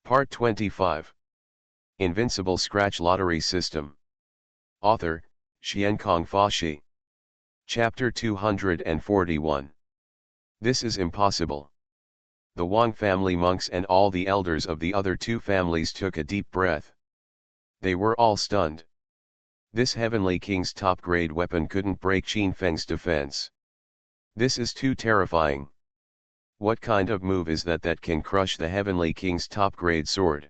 Part 25. Invincible Scratch Lottery System. Author, Xiankong Fashi. Chapter 241. This is impossible. The Wang family monks and all the elders of the other two families took a deep breath. They were all stunned. This Heavenly King's top-grade weapon couldn't break Qin Feng's defense. This is too terrifying. What kind of move is that can crush the Heavenly King's top-grade sword?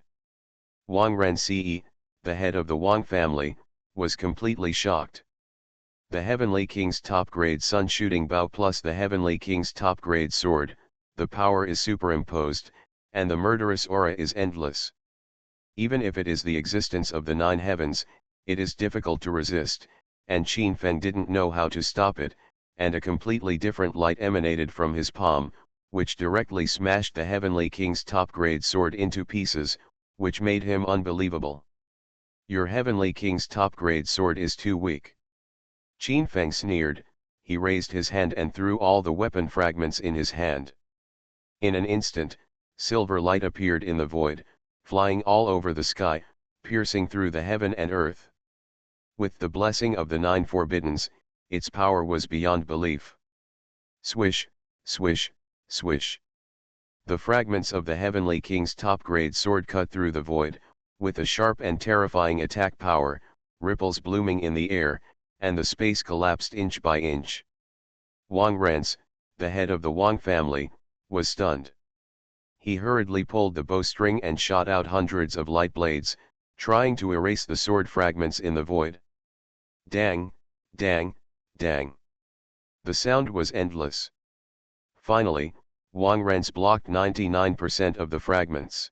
Wang Renci, the head of the Wang family, was completely shocked. The Heavenly King's top-grade sun-shooting bow plus the Heavenly King's top-grade sword, the power is superimposed, and the murderous aura is endless. Even if it is the existence of the nine heavens, it is difficult to resist, and Qin Feng didn't know how to stop it, and a completely different light emanated from his palm, which directly smashed the Heavenly King's top-grade sword into pieces, which made him unbelievable. Your Heavenly King's top-grade sword is too weak. Qin Feng sneered. He raised his hand and threw all the weapon fragments in his hand. In an instant, silver light appeared in the void, flying all over the sky, piercing through the heaven and earth. With the blessing of the nine forbiddens, its power was beyond belief. Swish, swish, swish. The fragments of the Heavenly King's top-grade sword cut through the void, with a sharp and terrifying attack power, ripples blooming in the air, and the space collapsed inch by inch. Wang Rance, the head of the Wang family, was stunned. He hurriedly pulled the bowstring and shot out hundreds of light blades, trying to erase the sword fragments in the void. Dang, dang, dang. The sound was endless. Finally, Wang Rance blocked 99% of the fragments.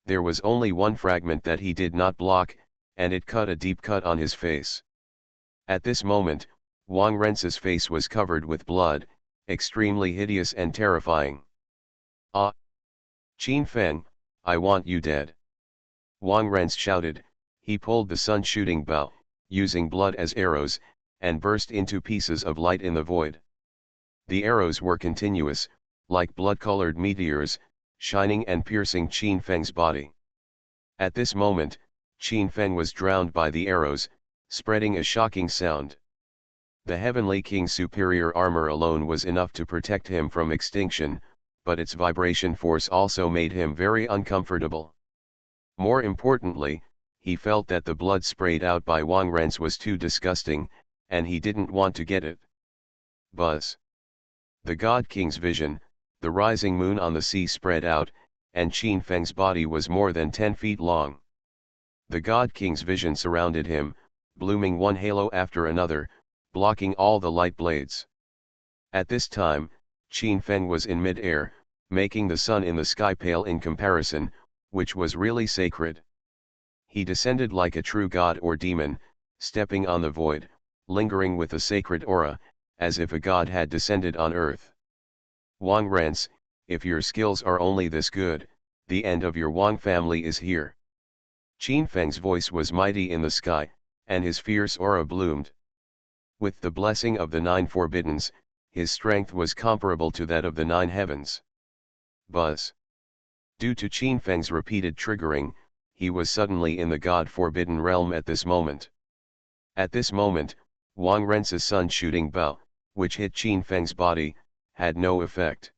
There was only one fragment that he did not block, and it cut a deep cut on his face. At this moment, Wang Rance's face was covered with blood, extremely hideous and terrifying. Ah! Qin Feng, I want you dead. Wang Rance shouted. He pulled the sun-shooting bow, using blood as arrows, and burst into pieces of light in the void. The arrows were continuous, like blood-colored meteors, shining and piercing Qin Feng's body. At this moment, Qin Feng was drowned by the arrows, spreading a shocking sound. The Heavenly King's superior armor alone was enough to protect him from extinction, but its vibration force also made him very uncomfortable. More importantly, he felt that the blood sprayed out by Wang Rance was too disgusting, and he didn't want to get it. Buzz. The God King's vision, the rising moon on the sea spread out, and Qin Feng's body was more than 10 feet long. The God King's vision surrounded him, blooming one halo after another, blocking all the light blades. At this time, Qin Feng was in mid-air, making the sun in the sky pale in comparison, which was really sacred. He descended like a true god or demon, stepping on the void, lingering with a sacred aura, as if a god had descended on earth. Wang Rance, if your skills are only this good, the end of your Wang family is here. Qin Feng's voice was mighty in the sky, and his fierce aura bloomed. With the blessing of the nine forbiddens, his strength was comparable to that of the nine heavens. Buzz. Due to Qin Feng's repeated triggering, he was suddenly in the God-forbidden realm at this moment. At this moment, Wang Rance's sun-shooting bow, which hit Qin Feng's body, had no effect.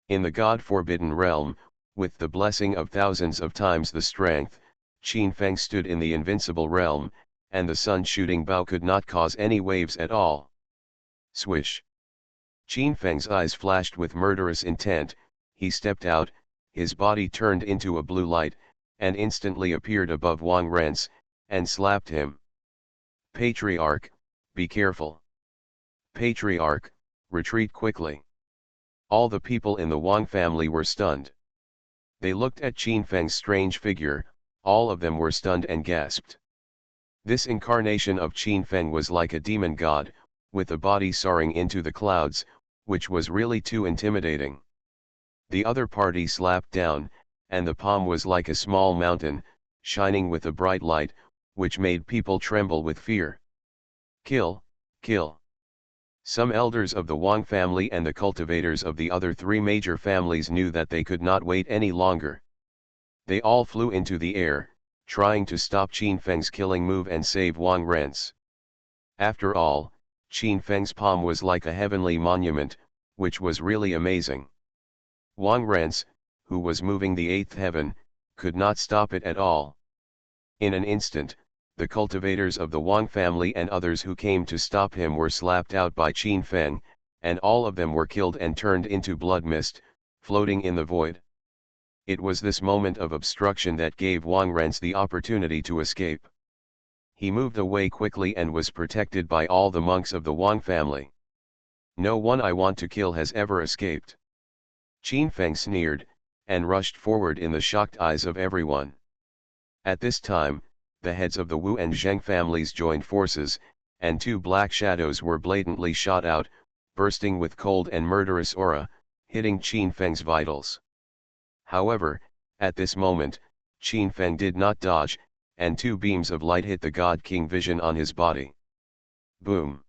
In the God-forbidden realm, with the blessing of thousands of times the strength, Qin Feng stood in the invincible realm, and the sun-shooting bow could not cause any waves at all. Swish. Qin Feng's eyes flashed with murderous intent. He stepped out, his body turned into a blue light, and instantly appeared above Wang Rance, and slapped him. Patriarch, be careful. Patriarch, retreat quickly. All the people in the Wang family were stunned. They looked at Qin Feng's strange figure, all of them were stunned and gasped. This incarnation of Qin Feng was like a demon god, with a body soaring into the clouds, which was really too intimidating. The other party slapped down, and the palm was like a small mountain, shining with a bright light, which made people tremble with fear. Kill, kill. Some elders of the Wang family and the cultivators of the other three major families knew that they could not wait any longer. They all flew into the air, trying to stop Qin Feng's killing move and save Wang Ren's. After all, Qin Feng's palm was like a heavenly monument, which was really amazing. Wang Ren's, who was moving the eighth heaven, could not stop it at all. In an instant, the cultivators of the Wang family and others who came to stop him were slapped out by Qin Feng, and all of them were killed and turned into blood mist, floating in the void. It was this moment of obstruction that gave Wang Ren's the opportunity to escape. He moved away quickly and was protected by all the monks of the Wang family. No one I want to kill has ever escaped. Qin Feng sneered, and rushed forward in the shocked eyes of everyone. At this time, the heads of the Wu and Zheng families joined forces, and two black shadows were blatantly shot out, bursting with cold and murderous aura, hitting Qin Feng's vitals. However, at this moment, Qin Feng did not dodge, and two beams of light hit the God King vision on his body. Boom!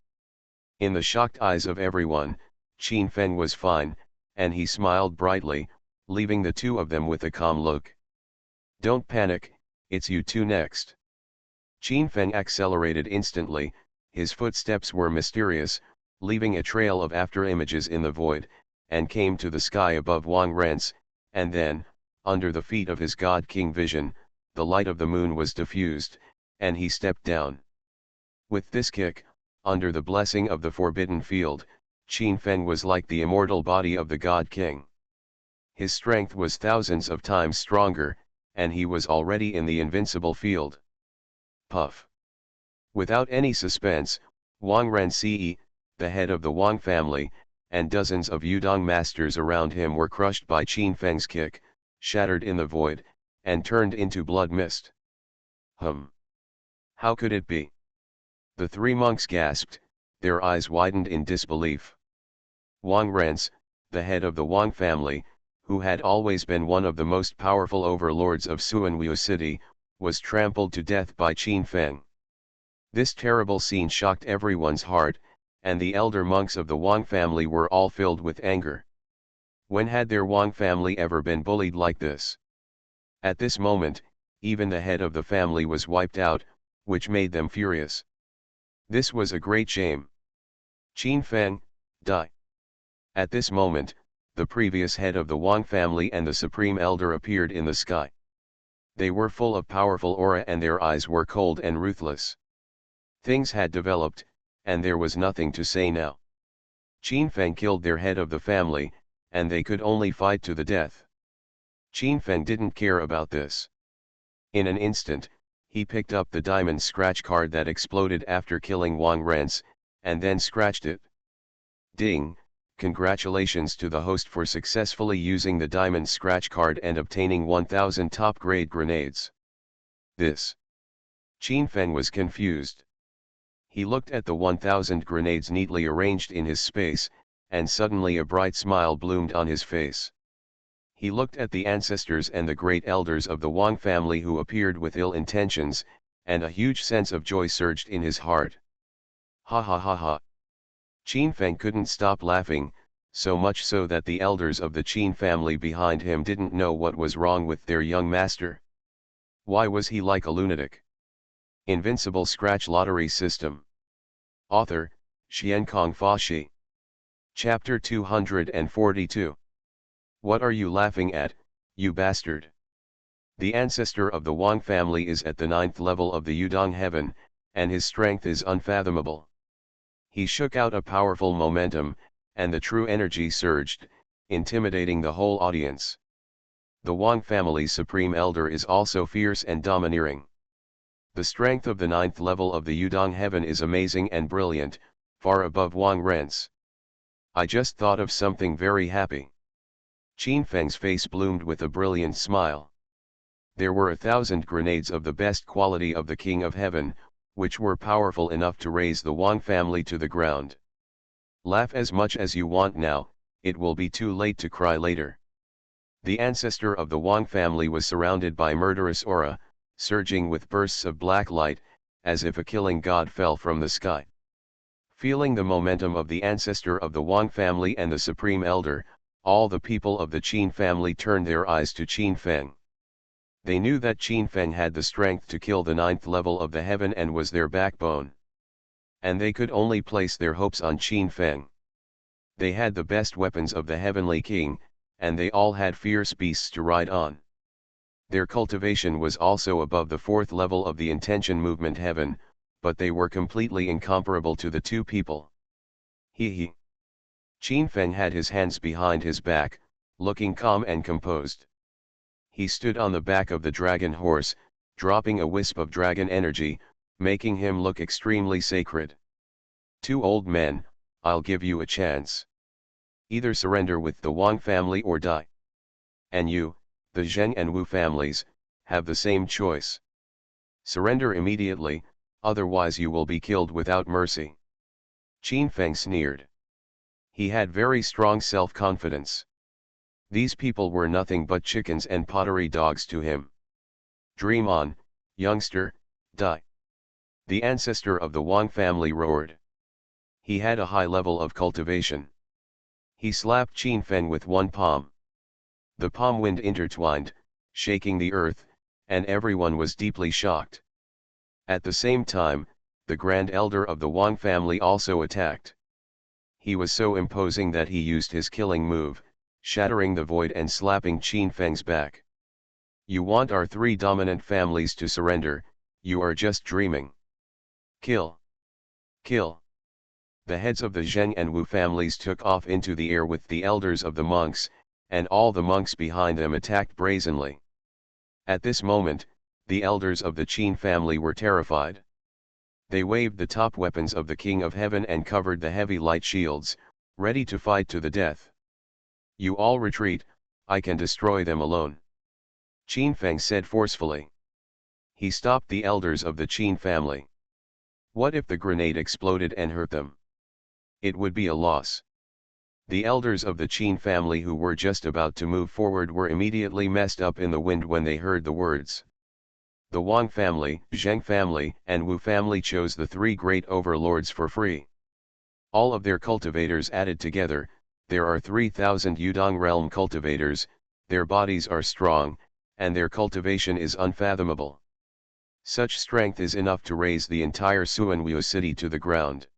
In the shocked eyes of everyone, Qin Feng was fine, and he smiled brightly, leaving the two of them with a calm look. Don't panic, it's you two next. Qin Feng accelerated instantly, his footsteps were mysterious, leaving a trail of after-images in the void, and came to the sky above Wang Ren's, and then, under the feet of his God King vision, the light of the moon was diffused, and he stepped down. With this kick, under the blessing of the forbidden field, Qin Feng was like the immortal body of the God King. His strength was thousands of times stronger, and he was already in the invincible field. Puff! Without any suspense, Wang Renci, the head of the Wang family, and dozens of Yudong masters around him were crushed by Qin Feng's kick, shattered in the void, and turned into blood mist. How could it be? The three monks gasped, their eyes widened in disbelief. Wang Ren's, the head of the Wang family, who had always been one of the most powerful overlords of Suanwu city, was trampled to death by Qin Feng. This terrible scene shocked everyone's heart, and the elder monks of the Wang family were all filled with anger. When had their Wang family ever been bullied like this? At this moment, even the head of the family was wiped out, which made them furious. This was a great shame. Qin Feng, die. At this moment, the previous head of the Wang family and the supreme elder appeared in the sky. They were full of powerful aura and their eyes were cold and ruthless. Things had developed, and there was nothing to say now. Qin Feng killed their head of the family, and they could only fight to the death. Qin Feng didn't care about this. In an instant, he picked up the diamond scratch card that exploded after killing Wang Ren's, and then scratched it. Ding! Congratulations to the host for successfully using the diamond scratch card and obtaining 1000 top-grade grenades. This. Qin Feng was confused. He looked at the 1000 grenades neatly arranged in his space, and suddenly a bright smile bloomed on his face. He looked at the ancestors and the great elders of the Wang family who appeared with ill intentions, and a huge sense of joy surged in his heart. Ha ha ha ha. Qin Feng couldn't stop laughing, so much so that the elders of the Qin family behind him didn't know what was wrong with their young master. Why was he like a lunatic? Invincible Scratch Lottery System. Author, Xiankong Fashi. Chapter 242. What are you laughing at, you bastard? The ancestor of the Wang family is at the 9th level of the Yudong heaven, and his strength is unfathomable. He shook out a powerful momentum, and the true energy surged, intimidating the whole audience. The Wang family's supreme elder is also fierce and domineering. The strength of the 9th level of the Yudong heaven is amazing and brilliant, far above Wang Ren's. I just thought of something very happy. Qin Feng's face bloomed with a brilliant smile. There were 1000 grenades of the best quality of the King of Heaven, which were powerful enough to raise the Wang family to the ground. Laugh as much as you want now, it will be too late to cry later. The ancestor of the Wang family was surrounded by murderous aura, surging with bursts of black light, as if a killing god fell from the sky. Feeling the momentum of the ancestor of the Wang family and the supreme elder, all the people of the Qin family turned their eyes to Qin Feng. They knew that Qin Feng had the strength to kill the 9th level of the heaven and was their backbone. And they could only place their hopes on Qin Feng. They had the best weapons of the Heavenly King, and they all had fierce beasts to ride on. Their cultivation was also above the 4th level of the intention movement heaven, but they were completely incomparable to the two people. He. Qin Feng had his hands behind his back, looking calm and composed. He stood on the back of the dragon horse, dropping a wisp of dragon energy, making him look extremely sacred. "Two old men, I'll give you a chance. Either surrender with the Wang family or die. And you, the Zheng and Wu families, have the same choice. Surrender immediately, otherwise you will be killed without mercy." Qin Feng sneered. He had very strong self-confidence. These people were nothing but chickens and pottery dogs to him. "Dream on, youngster, die." The ancestor of the Wang family roared. He had a high level of cultivation. He slapped Qin Feng with one palm. The palm wind intertwined, shaking the earth, and everyone was deeply shocked. At the same time, the grand elder of the Wang family also attacked. He was so imposing that he used his killing move, shattering the void and slapping Qin Feng's back. "You want our three dominant families to surrender, you are just dreaming. Kill! Kill!" The heads of the Zheng and Wu families took off into the air with the elders of the monks, and all the monks behind them attacked brazenly. At this moment, the elders of the Qin family were terrified. They waved the top weapons of the King of Heaven and covered the heavy light shields, ready to fight to the death. "You all retreat, I can destroy them alone," Qin Feng said forcefully. He stopped the elders of the Qin family. What if the grenade exploded and hurt them? It would be a loss. The elders of the Qin family who were just about to move forward were immediately messed up in the wind when they heard the words. The Wang family, Zheng family, and Wu family chose the three great overlords for free. All of their cultivators added together, there are 3,000 Yudong realm cultivators, their bodies are strong, and their cultivation is unfathomable. Such strength is enough to raise the entire Suanwu city to the ground.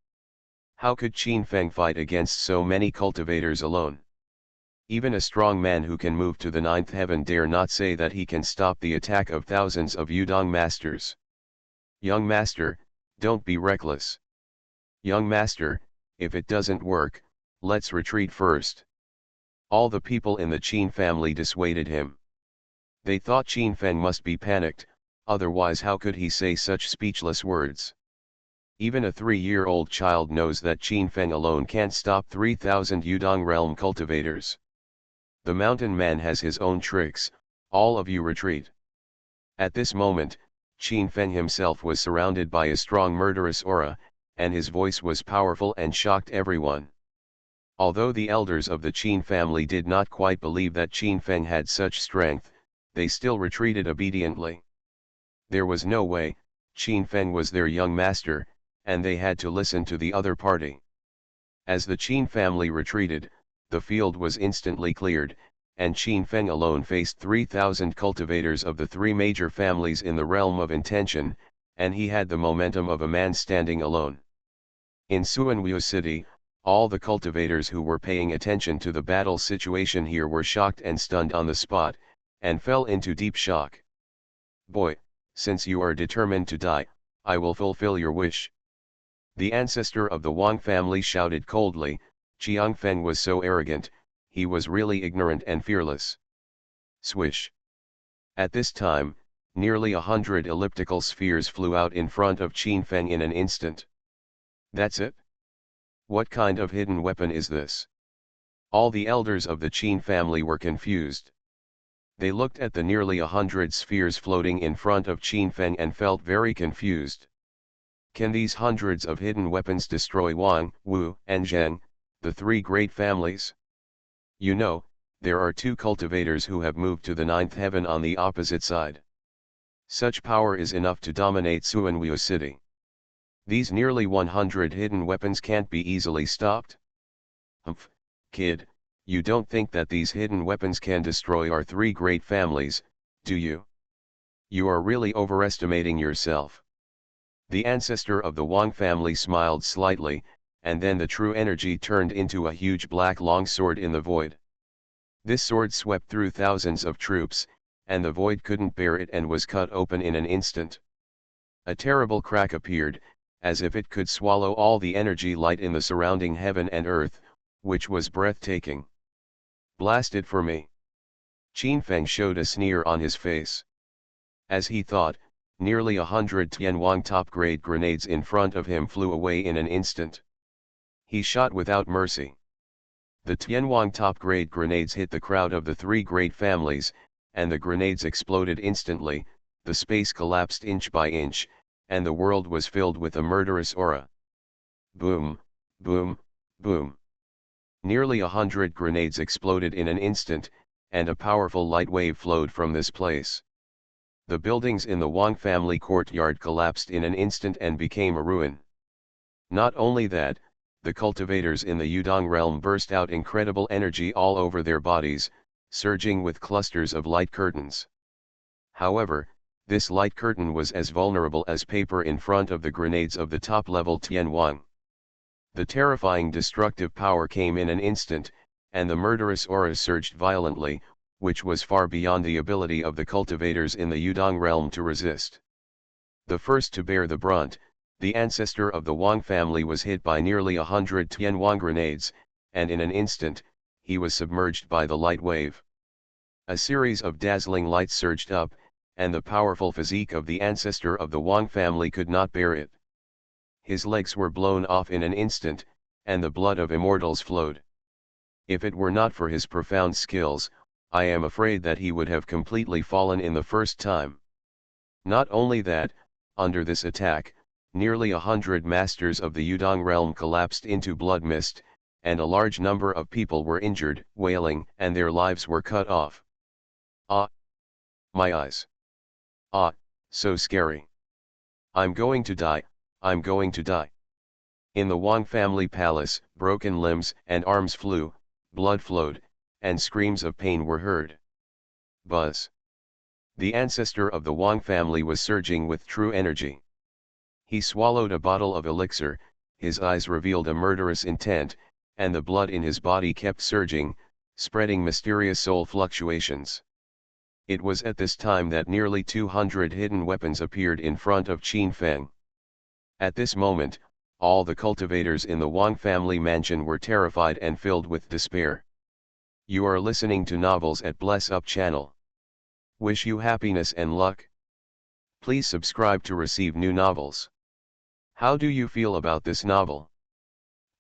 How could Qin Feng fight against so many cultivators alone? Even a strong man who can move to the 9th heaven dare not say that he can stop the attack of thousands of Yudong masters. "Young master, don't be reckless." "Young master, if it doesn't work, let's retreat first." All the people in the Qin family dissuaded him. They thought Qin Feng must be panicked, otherwise how could he say such speechless words? Even a 3-year-old child knows that Qin Feng alone can't stop 3,000 Yudong realm cultivators. The mountain man has his own tricks, all of you retreat. At this moment, Qin Feng himself was surrounded by a strong murderous aura, and his voice was powerful and shocked everyone. Although the elders of the Qin family did not quite believe that Qin Feng had such strength, they still retreated obediently. There was no way, Qin Feng was their young master, and they had to listen to the other party. As the Qin family retreated, the field was instantly cleared, and Qin Feng alone faced 3,000 cultivators of the three major families in the realm of intention, and he had the momentum of a man standing alone. In Suanwu City, all the cultivators who were paying attention to the battle situation here were shocked and stunned on the spot, and fell into deep shock. "Boy, since you are determined to die, I will fulfill your wish." The ancestor of the Wang family shouted coldly. Qiang Feng was so arrogant, he was really ignorant and fearless. Swish. At this time, nearly 100 elliptical spheres flew out in front of Qin Feng in an instant. "That's it? What kind of hidden weapon is this?" All the elders of the Qin family were confused. They looked at the nearly 100 spheres floating in front of Qin Feng and felt very confused. Can these hundreds of hidden weapons destroy Wang, Wu, and Zheng, the three great families? You know, there are two cultivators who have moved to the 9th heaven on the opposite side. Such power is enough to dominate Suanwu City. These nearly 100 hidden weapons can't be easily stopped. Humph, kid, you don't think that these hidden weapons can destroy our three great families, do you? You are really overestimating yourself. The ancestor of the Wang family smiled slightly, and then the true energy turned into a huge black longsword in the void. This sword swept through thousands of troops, and the void couldn't bear it and was cut open in an instant. A terrible crack appeared, as if it could swallow all the energy light in the surrounding heaven and earth, which was breathtaking. Blasted for me. Qin Feng showed a sneer on his face. As he thought, nearly 100 Tianwang top-grade grenades in front of him flew away in an instant. He shot without mercy. The Tianwang top-grade grenades hit the crowd of the three great families, and the grenades exploded instantly, the space collapsed inch by inch, and the world was filled with a murderous aura. Boom, boom, boom. Nearly 100 grenades exploded in an instant, and a powerful light wave flowed from this place. The buildings in the Wang family courtyard collapsed in an instant and became a ruin. Not only that, the cultivators in the Yudong realm burst out incredible energy all over their bodies, surging with clusters of light curtains. However, this light curtain was as vulnerable as paper in front of the grenades of the top-level Tianwang. The terrifying destructive power came in an instant, and the murderous aura surged violently, which was far beyond the ability of the cultivators in the Yudong realm to resist. The first to bear the brunt, the ancestor of the Wang family was hit by nearly 100 Tianwang grenades, and in an instant, he was submerged by the light wave. A series of dazzling lights surged up, and the powerful physique of the ancestor of the Wang family could not bear it. His legs were blown off in an instant, and the blood of immortals flowed. If it were not for his profound skills, I am afraid that he would have completely fallen in the first time. Not only that, under this attack, nearly 100 masters of the Yudong realm collapsed into blood mist, and a large number of people were injured, wailing, and their lives were cut off. Ah! My eyes! Ah, so scary! I'm going to die, I'm going to die. In the Wang family palace, broken limbs and arms flew, blood flowed, and screams of pain were heard. Buzz! The ancestor of the Wang family was surging with true energy. He swallowed a bottle of elixir, his eyes revealed a murderous intent, and the blood in his body kept surging, spreading mysterious soul fluctuations. It was at this time that nearly 200 hidden weapons appeared in front of Qin Feng. At this moment, all the cultivators in the Wang family mansion were terrified and filled with despair. You are listening to Novels at Bless Up channel. Wish you happiness and luck. Please subscribe to receive new novels. How do you feel about this novel?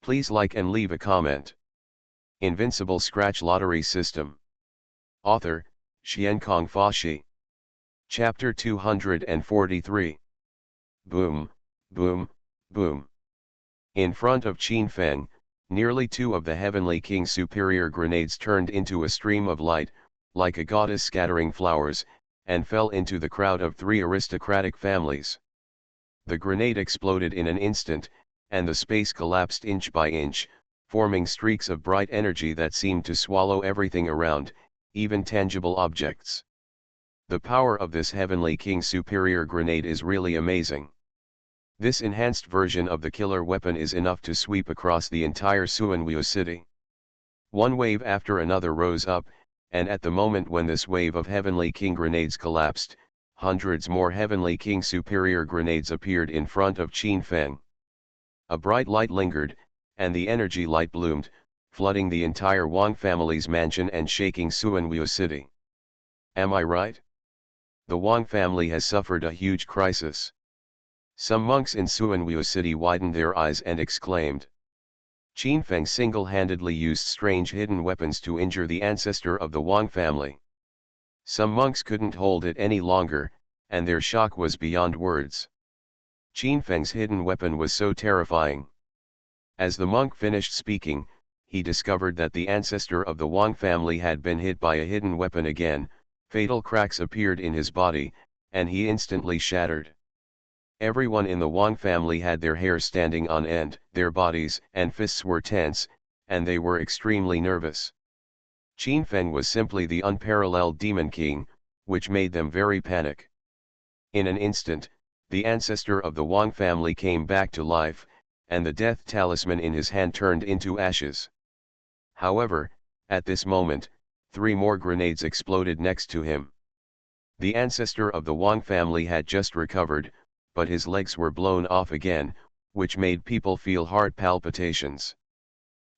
Please like and leave a comment. Invincible Scratch Lottery System. Author, Xiankong Fashi. Chapter 243. Boom, boom, boom. In front of Qin Feng, nearly 2 of the Heavenly King's superior grenades turned into a stream of light, like a goddess scattering flowers, and fell into the crowd of 3 aristocratic families. The grenade exploded in an instant, and the space collapsed inch by inch, forming streaks of bright energy that seemed to swallow everything around, even tangible objects. The power of this Heavenly King's superior grenade is really amazing. This enhanced version of the killer weapon is enough to sweep across the entire Suanwu city. One wave after another rose up, and at the moment when this wave of Heavenly King grenades collapsed, hundreds more Heavenly King superior grenades appeared in front of Qin Feng. A bright light lingered, and the energy light bloomed, flooding the entire Wang family's mansion and shaking Suanwu city. Am I right? The Wang family has suffered a huge crisis. Some monks in Suanwu city widened their eyes and exclaimed. Qin Feng single-handedly used strange hidden weapons to injure the ancestor of the Wang family. Some monks couldn't hold it any longer, and their shock was beyond words. Qin Feng's hidden weapon was so terrifying. As the monk finished speaking, he discovered that the ancestor of the Wang family had been hit by a hidden weapon again, fatal cracks appeared in his body, and he instantly shattered. Everyone in the Wang family had their hair standing on end, their bodies and fists were tense, and they were extremely nervous. Qin Feng was simply the unparalleled Demon King, which made them very panic. In an instant, the ancestor of the Wang family came back to life, and the death talisman in his hand turned into ashes. However, at this moment, 3 more grenades exploded next to him. The ancestor of the Wang family had just recovered, but his legs were blown off again, which made people feel heart palpitations.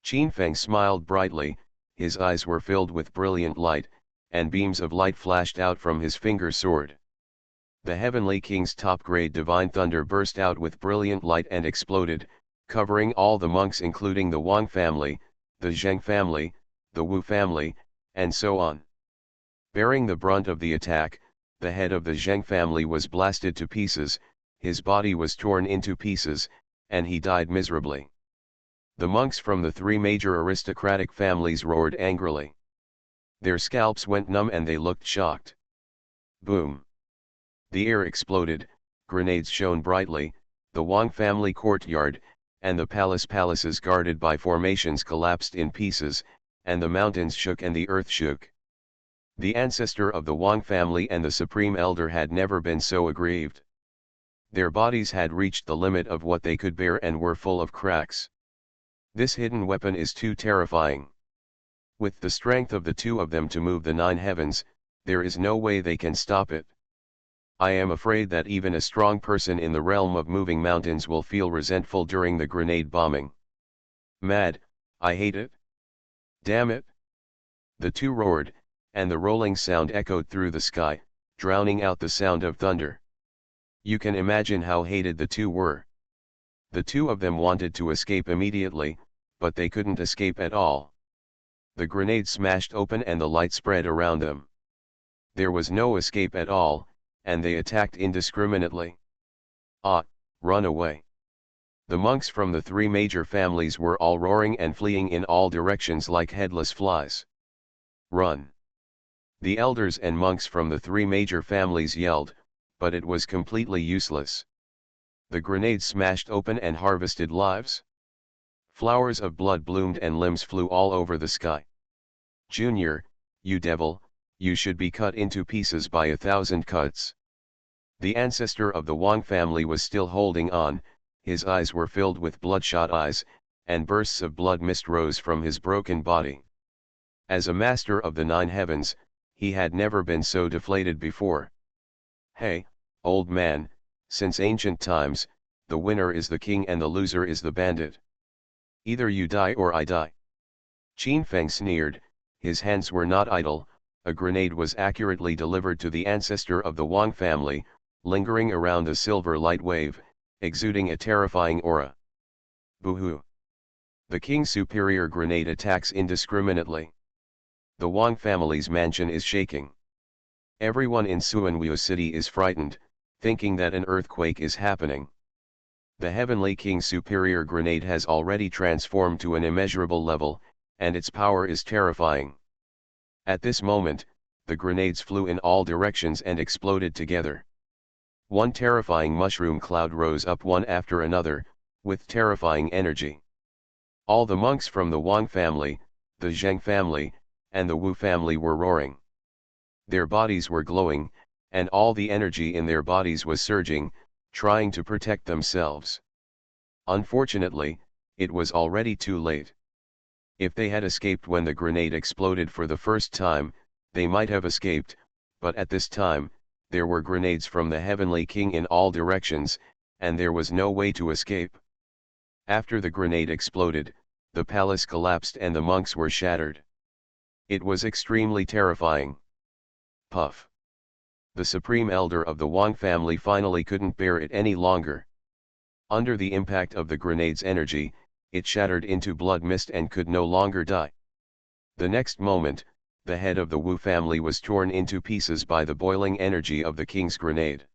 Qin Feng smiled brightly, his eyes were filled with brilliant light, and beams of light flashed out from his finger sword. The Heavenly King's top-grade Divine Thunder burst out with brilliant light and exploded, covering all the monks including the Wang family, the Zheng family, the Wu family, and so on. Bearing the brunt of the attack, the head of the Zheng family was blasted to pieces, his body was torn into pieces, and he died miserably. The monks from the 3 major aristocratic families roared angrily. Their scalps went numb and they looked shocked. Boom! The air exploded, grenades shone brightly, the Wang family courtyard, and the palaces guarded by formations collapsed in pieces, and the mountains shook and the earth shook. The ancestor of the Wang family and the Supreme Elder had never been so aggrieved. Their bodies had reached the limit of what they could bear and were full of cracks. This hidden weapon is too terrifying. With the strength of the 2 of them to move the 9 heavens, there is no way they can stop it. I am afraid that even a strong person in the realm of moving mountains will feel resentful during the grenade bombing. Mad, I hate it. Damn it! The 2 roared, and the rolling sound echoed through the sky, drowning out the sound of thunder. You can imagine how hated the 2 were. The 2 of them wanted to escape immediately, but they couldn't escape at all. The grenade smashed open and the light spread around them. There was no escape at all, and they attacked indiscriminately. Ah, run away! The monks from the 3 major families were all roaring and fleeing in all directions like headless flies. Run! The elders and monks from the 3 major families yelled, but it was completely useless. The grenade smashed open and harvested lives. Flowers of blood bloomed and limbs flew all over the sky. Junior, you devil, you should be cut into pieces by 1,000 cuts. The ancestor of the Wang family was still holding on, his eyes were filled with bloodshot eyes, and bursts of blood mist rose from his broken body. As a master of the 9 heavens, he had never been so deflated before. Hey, old man, since ancient times, the winner is the king and the loser is the bandit. Either you die or I die. Qin Feng sneered, his hands were not idle, a grenade was accurately delivered to the ancestor of the Wang family, lingering around the silver light wave, exuding a terrifying aura. Boo-hoo! The king's superior grenade attacks indiscriminately. The Wang family's mansion is shaking. Everyone in Suanwu City is frightened, thinking that an earthquake is happening. The Heavenly King's superior grenade has already transformed to an immeasurable level, and its power is terrifying. At this moment, the grenades flew in all directions and exploded together. One terrifying mushroom cloud rose up one after another, with terrifying energy. All the monks from the Wang family, the Zheng family, and the Wu family were roaring. Their bodies were glowing, and all the energy in their bodies was surging, trying to protect themselves. Unfortunately, it was already too late. If they had escaped when the grenade exploded for the first time, they might have escaped, but at this time, there were grenades from the Heavenly King in all directions, and there was no way to escape. After the grenade exploded, the palace collapsed and the monks were shattered. It was extremely terrifying. Puff! The Supreme Elder of the Wang family finally couldn't bear it any longer. Under the impact of the grenade's energy, it shattered into blood mist and could no longer die. The next moment, the head of the Wu family was torn into pieces by the boiling energy of the king's grenade.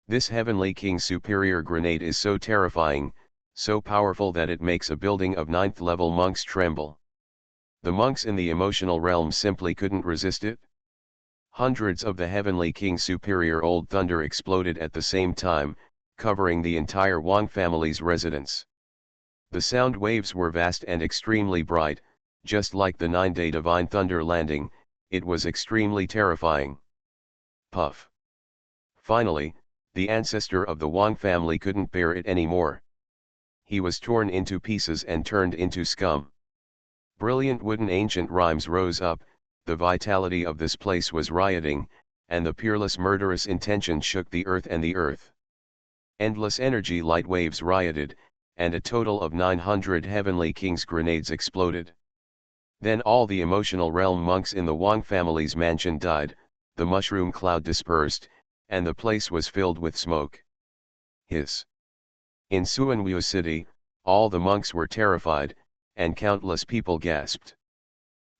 This Heavenly King's superior grenade is so terrifying, so powerful that it makes a building of 9th level monks tremble. The monks in the emotional realm simply couldn't resist it. Hundreds of the Heavenly King's superior old thunder exploded at the same time, covering the entire Wang family's residence. The sound waves were vast and extremely bright, just like the 9-day divine thunder landing. It was extremely terrifying. Puff! Finally, the ancestor of the Wang family couldn't bear it anymore. He was torn into pieces and turned into scum. Brilliant wooden ancient rhymes rose up, the vitality of this place was rioting, and the peerless murderous intention shook the earth and the earth. Endless energy light waves rioted, and a total of 900 heavenly king's grenades exploded. Then all the emotional realm monks in the Wang family's mansion died, the mushroom cloud dispersed, and the place was filled with smoke. Hiss. In Suanwu City, all the monks were terrified, and countless people gasped.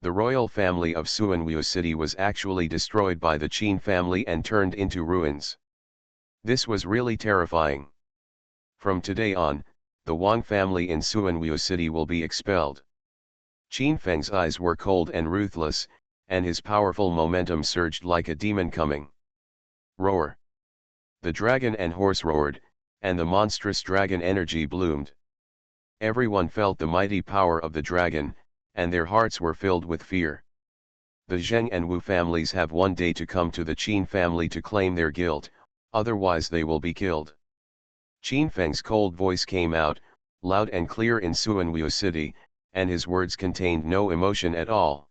The royal family of Suanwu City was actually destroyed by the Qin family and turned into ruins. This was really terrifying. From today on, the Wang family in Suanwu City will be expelled. Qin Feng's eyes were cold and ruthless, and his powerful momentum surged like a demon coming. Roar! The dragon and horse roared, and the monstrous dragon energy bloomed. Everyone felt the mighty power of the dragon, and their hearts were filled with fear. The Zheng and Wu families have one day to come to the Qin family to claim their guilt, otherwise they will be killed. Qin Feng's cold voice came out, loud and clear in Suanwu City, and his words contained no emotion at all.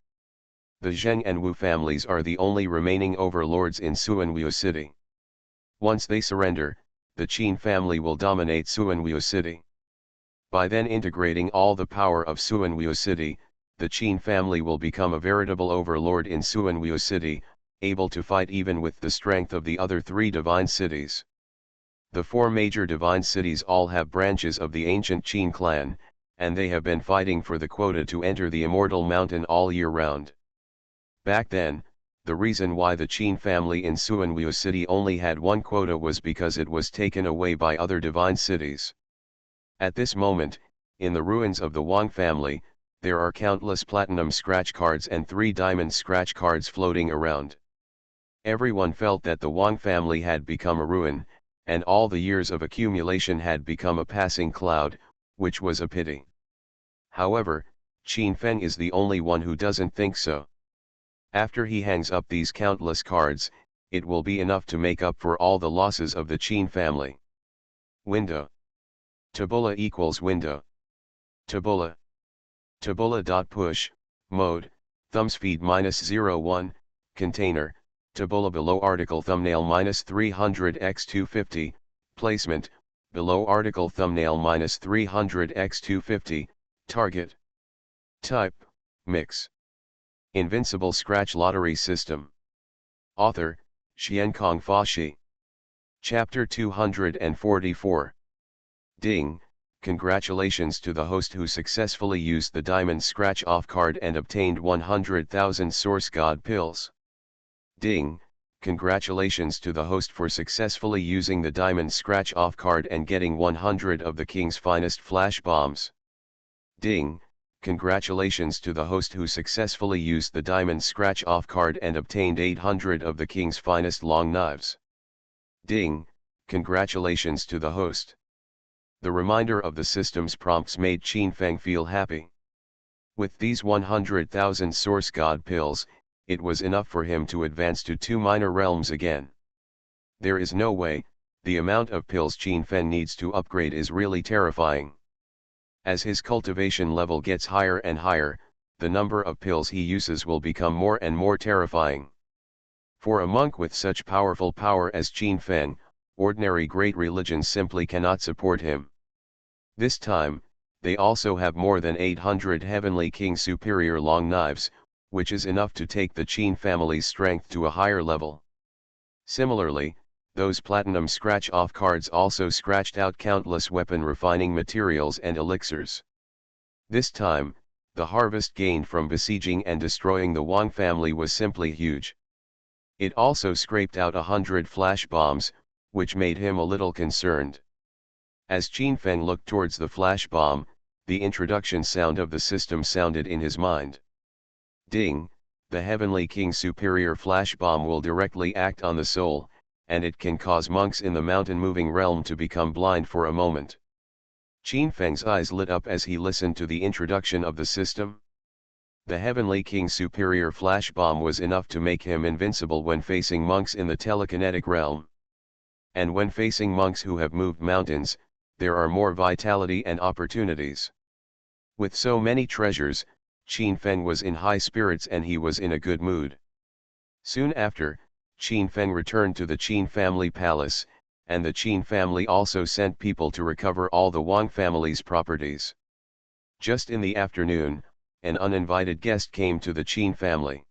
The Zheng and Wu families are the only remaining overlords in Suanwu City. Once they surrender, the Qin family will dominate Suanwu City. By then integrating all the power of Suanwu City, the Qin family will become a veritable overlord in Suanwu City, able to fight even with the strength of the other three divine cities. The four major divine cities all have branches of the ancient Qin clan, and they have been fighting for the quota to enter the Immortal Mountain all year round. Back then, the reason why the Qin family in Suanwu City only had one quota was because it was taken away by other divine cities. At this moment, in the ruins of the Wang family, there are countless platinum scratch cards and 3 diamond scratch cards floating around. Everyone felt that the Wang family had become a ruin, and all the years of accumulation had become a passing cloud, which was a pity. However, Qin Feng is the only one who doesn't think so. After he hangs up these countless cards, it will be enough to make up for all the losses of the Qin family. Window. Tabula equals window. Tabula. Tabula.push, mode, thumbspeed -01, container, tabula below article thumbnail -300x250, placement, below article thumbnail -300x250, target. Type, mix. Invincible Scratch Lottery System. Author, Xiankong Fa. Chapter 244. Ding, congratulations to the host who successfully used the Diamond Scratch Off card and obtained 100,000 Source God Pills. Ding, congratulations to the host for successfully using the Diamond Scratch Off card and getting 100 of the King's finest flash bombs. Ding, congratulations to the host who successfully used the Diamond Scratch Off card and obtained 800 of the King's finest long knives. Ding, congratulations to the host. The reminder of the system's prompts made Qin Feng feel happy. With these 100,000 Source God Pills, it was enough for him to advance to 2 minor realms again. There is no way, the amount of pills Qin Feng needs to upgrade is really terrifying. As his cultivation level gets higher and higher, the number of pills he uses will become more and more terrifying. For a monk with such powerful power as Qin Feng, ordinary great religions simply cannot support him. This time, they also have more than 800 Heavenly King superior long knives, which is enough to take the Qin family's strength to a higher level. Similarly, those platinum scratch-off cards also scratched out countless weapon refining materials and elixirs. This time, the harvest gained from besieging and destroying the Wang family was simply huge. It also scraped out 100 flash bombs, which made him a little concerned. As Qin Feng looked towards the flash bomb, the introduction sound of the system sounded in his mind. Ding, the Heavenly King superior flash bomb will directly act on the soul, and it can cause monks in the mountain moving realm to become blind for a moment. Qin Feng's eyes lit up as he listened to the introduction of the system. The Heavenly King superior flash bomb was enough to make him invincible when facing monks in the telekinetic realm. And when facing monks who have moved mountains, there are more vitality and opportunities. With so many treasures, Qin Feng was in high spirits and he was in a good mood. Soon after, Qin Feng returned to the Qin family palace, and the Qin family also sent people to recover all the Wang family's properties. Just in the afternoon, an uninvited guest came to the Qin family.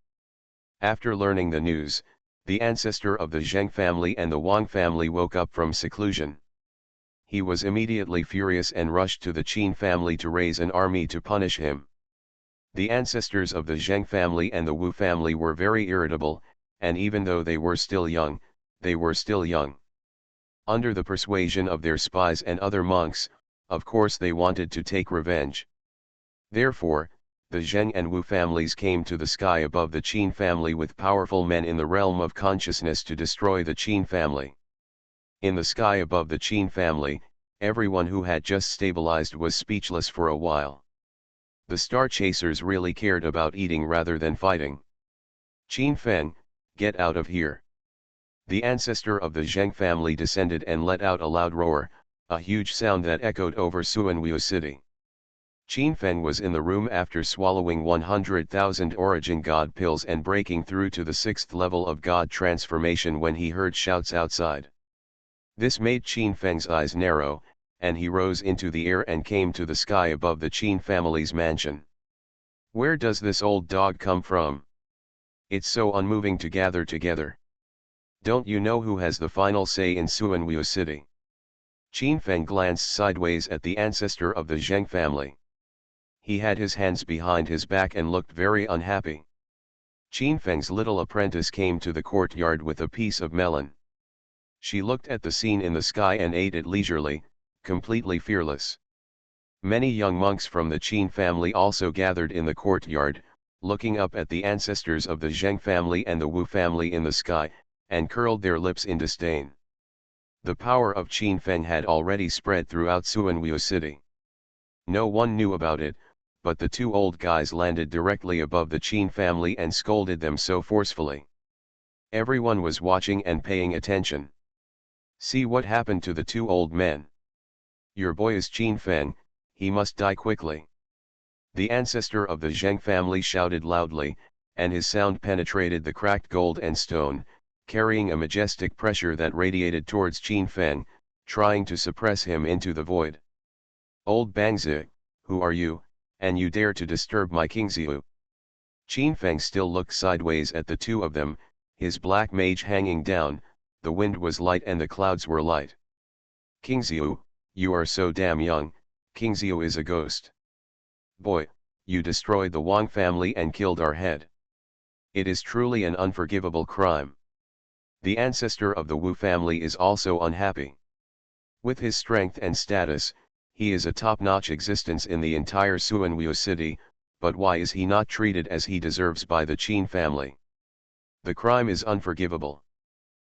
After learning the news, the ancestor of the Zheng family and the Wang family woke up from seclusion. He was immediately furious and rushed to the Qin family to raise an army to punish him. The ancestors of the Zheng family and the Wu family were very irritable, and even though they were still young, they were still young. Under the persuasion of their spies and other monks, of course they wanted to take revenge. Therefore, the Zheng and Wu families came to the sky above the Qin family with powerful men in the realm of consciousness to destroy the Qin family. In the sky above the Qin family, everyone who had just stabilized was speechless for a while. The star chasers really cared about eating rather than fighting. Qin Feng, get out of here. The ancestor of the Zheng family descended and let out a loud roar, a huge sound that echoed over Suanwu city. Qin Feng was in the room after swallowing 100,000 origin god pills and breaking through to the 6th level of god transformation when he heard shouts outside. This made Qin Feng's eyes narrow, and he rose into the air and came to the sky above the Qin family's mansion. Where does this old dog come from? It's so unmoving to gather together. Don't you know who has the final say in Suanwu city? Qin Feng glanced sideways at the ancestor of the Zheng family. He had his hands behind his back and looked very unhappy. Qin Feng's little apprentice came to the courtyard with a piece of melon. She looked at the scene in the sky and ate it leisurely, completely fearless. Many young monks from the Qin family also gathered in the courtyard, looking up at the ancestors of the Zheng family and the Wu family in the sky, and curled their lips in disdain. The power of Qin Feng had already spread throughout Suanwu city. No one knew about it, but the two old guys landed directly above the Qin family and scolded them so forcefully. Everyone was watching and paying attention. See what happened to the two old men. Your boy is Qin Feng, he must die quickly. The ancestor of the Zheng family shouted loudly, and his sound penetrated the cracked gold and stone, carrying a majestic pressure that radiated towards Qin Feng, trying to suppress him into the void. Old Bangzi, who are you, and you dare to disturb my Kingziu? Qin Feng still looked sideways at the two of them, his black mage hanging down. The wind was light and the clouds were light. Kingziu, you are so damn young, Kingziu is a ghost. Boy, you destroyed the Wang family and killed our head. It is truly an unforgivable crime. The ancestor of the Wu family is also unhappy. With his strength and status, he is a top-notch existence in the entire Suanwu city, but why is he not treated as he deserves by the Qin family? The crime is unforgivable.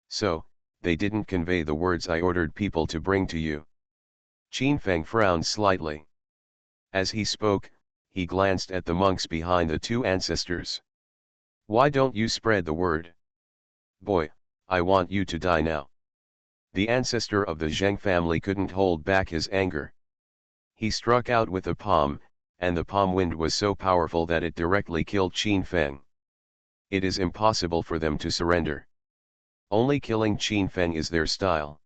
So, they didn't convey the words I ordered people to bring to you. Qin Feng frowned slightly. As he spoke, he glanced at the monks behind the two ancestors. Why don't you spread the word? Boy, I want you to die now. The ancestor of the Zheng family couldn't hold back his anger. He struck out with a palm, and the palm wind was so powerful that it directly killed Qin Feng. It is impossible for them to surrender. Only killing Qin Feng is their style.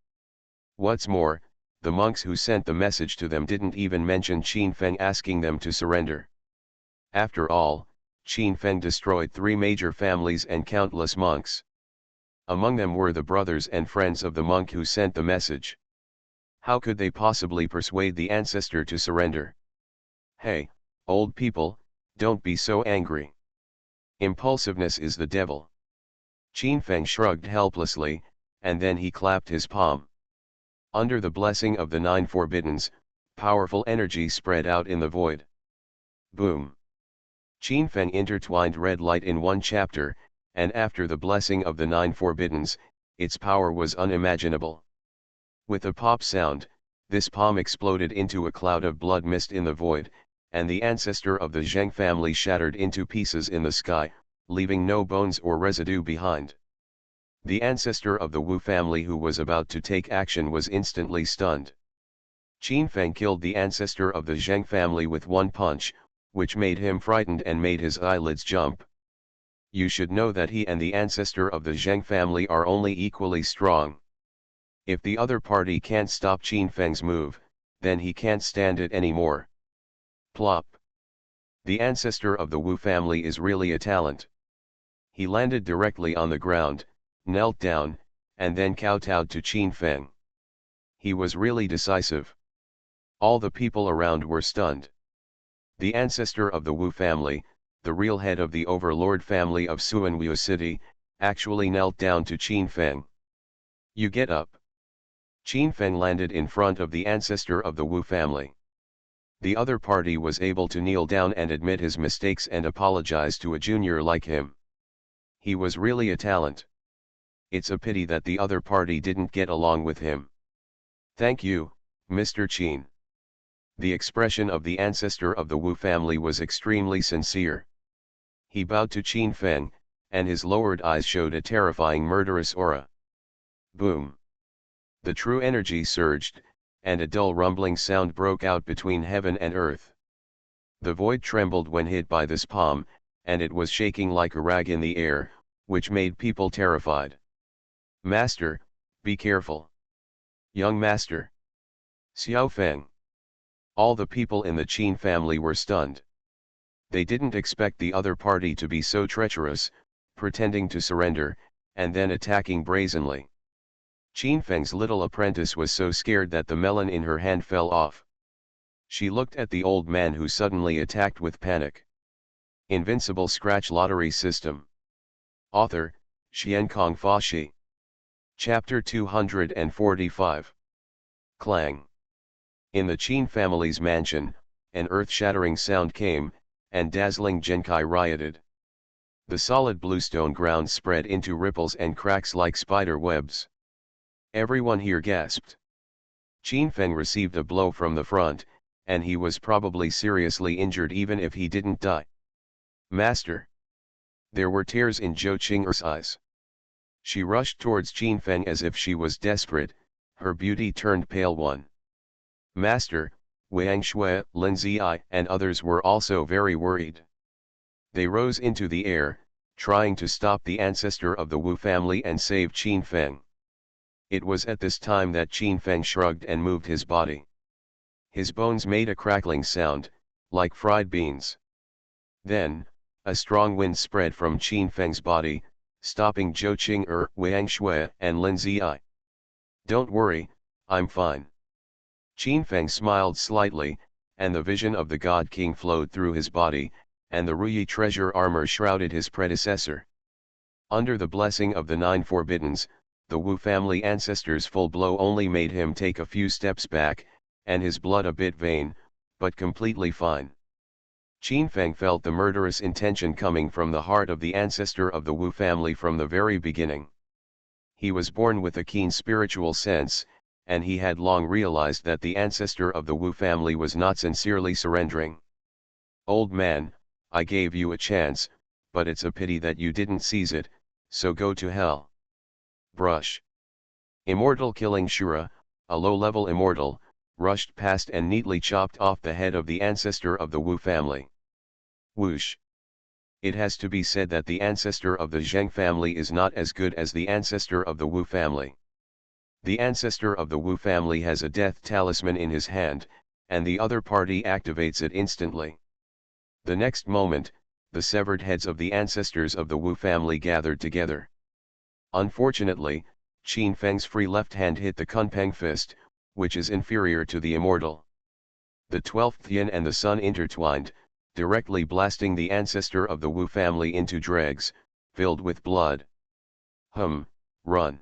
What's more, the monks who sent the message to them didn't even mention Qin Feng asking them to surrender. After all, Qin Feng destroyed 3 major families and countless monks. Among them were the brothers and friends of the monk who sent the message. How could they possibly persuade the ancestor to surrender? Hey, old people, don't be so angry. Impulsiveness is the devil. Qin Feng shrugged helplessly, and then he clapped his palm. Under the blessing of the 9 forbiddens, powerful energy spread out in the void. Boom! Qin Feng intertwined red light in one chapter, and after the blessing of the 9 forbiddens, its power was unimaginable. With a pop sound, this palm exploded into a cloud of blood mist in the void, and the ancestor of the Zheng family shattered into pieces in the sky, leaving no bones or residue behind. The ancestor of the Wu family who was about to take action was instantly stunned. Qin Feng killed the ancestor of the Zheng family with one punch, which made him frightened and made his eyelids jump. You should know that he and the ancestor of the Zheng family are only equally strong. If the other party can't stop Qin Feng's move, then he can't stand it anymore. Plop. The ancestor of the Wu family is really a talent. He landed directly on the ground, knelt down, and then kowtowed to Qin Feng. He was really decisive. All the people around were stunned. The ancestor of the Wu family, the real head of the overlord family of Suanwu City, actually knelt down to Qin Feng. You get up. Qin Feng landed in front of the ancestor of the Wu family. The other party was able to kneel down and admit his mistakes and apologize to a junior like him. He was really a talent. It's a pity that the other party didn't get along with him. Thank you, Mr. Qin. The expression of the ancestor of the Wu family was extremely sincere. He bowed to Qin Feng, and his lowered eyes showed a terrifying murderous aura. Boom! The true energy surged, and a dull rumbling sound broke out between heaven and earth. The void trembled when hit by this palm, and it was shaking like a rag in the air, which made people terrified. Master, be careful. Young master. Xiao Feng. All the people in the Qin family were stunned. They didn't expect the other party to be so treacherous, pretending to surrender, and then attacking brazenly. Qin Feng's little apprentice was so scared that the melon in her hand fell off. She looked at the old man who suddenly attacked with panic. Invincible Scratch Lottery System. Author, Xiankong Fashi. Chapter 245. Clang. In the Qin family's mansion, an earth-shattering sound came, and dazzling Genkai rioted. The solid bluestone ground spread into ripples and cracks like spider webs. Everyone here gasped. Qin Feng received a blow from the front, and he was probably seriously injured even if he didn't die. Master! There were tears in Zhou Qing'er's eyes. She rushed towards Qin Feng as if she was desperate, her beauty turned pale one. Master, Wang Shui, Lin Ziyi, and others were also very worried. They rose into the air, trying to stop the ancestor of the Wu family and save Qin Feng. It was at this time that Qin Feng shrugged and moved his body. His bones made a crackling sound, like fried beans. Then, a strong wind spread from Qin Feng's body, stopping Zhou Qing'er, Wang Shui, and Lin Ziyi. Don't worry, I'm fine. Qin Feng smiled slightly, and the vision of the God King flowed through his body, and the Ruyi treasure armor shrouded his predecessor. Under the blessing of the Nine Forbiddens, the Wu family ancestor's full blow only made him take a few steps back, and his blood a bit vain, but completely fine. Qin Feng felt the murderous intention coming from the heart of the ancestor of the Wu family from the very beginning. He was born with a keen spiritual sense, and he had long realized that the ancestor of the Wu family was not sincerely surrendering. Old man, I gave you a chance, but it's a pity that you didn't seize it, so go to hell. Brush. Immortal Killing Shura, a low-level immortal, rushed past and neatly chopped off the head of the ancestor of the Wu family. Whoosh. It has to be said that the ancestor of the Zheng family is not as good as the ancestor of the Wu family. The ancestor of the Wu family has a death talisman in his hand, and the other party activates it instantly. The next moment, the severed heads of the ancestors of the Wu family gathered together. Unfortunately, Qin Feng's free left hand hit the Kunpeng fist, which is inferior to the immortal. The 12th yin and the sun intertwined, directly blasting the ancestor of the Wu family into dregs, filled with blood. Run.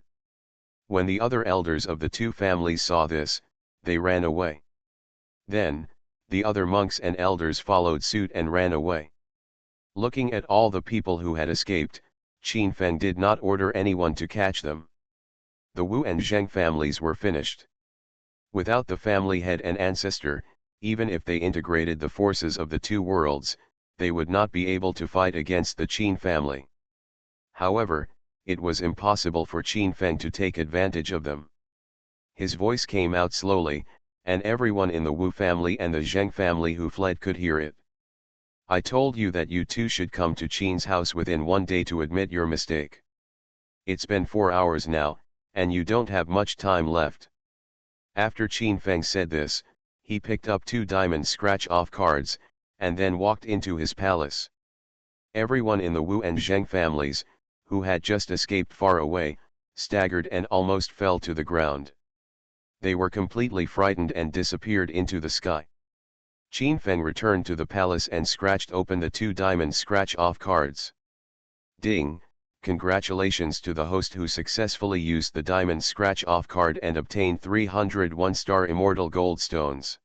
When the other elders of the two families saw this, they ran away. Then, the other monks and elders followed suit and ran away. Looking at all the people who had escaped, Qin Feng did not order anyone to catch them. The Wu and Zheng families were finished. Without the family head and ancestor, even if they integrated the forces of the two worlds, they would not be able to fight against the Qin family. However, it was impossible for Qin Feng to take advantage of them. His voice came out slowly, and everyone in the Wu family and the Zheng family who fled could hear it. I told you that you two should come to Qin's house within 1 day to admit your mistake. It's been 4 hours now, and you don't have much time left. After Qin Feng said this, he picked up 2 diamond scratch-off cards, and then walked into his palace. Everyone in the Wu and Zheng families, who had just escaped far away, staggered and almost fell to the ground. They were completely frightened and disappeared into the sky. Qin Feng returned to the palace and scratched open the 2 diamond scratch-off cards. Ding! Congratulations to the host who successfully used the diamond scratch-off card and obtained 300 1-star immortal gold stones.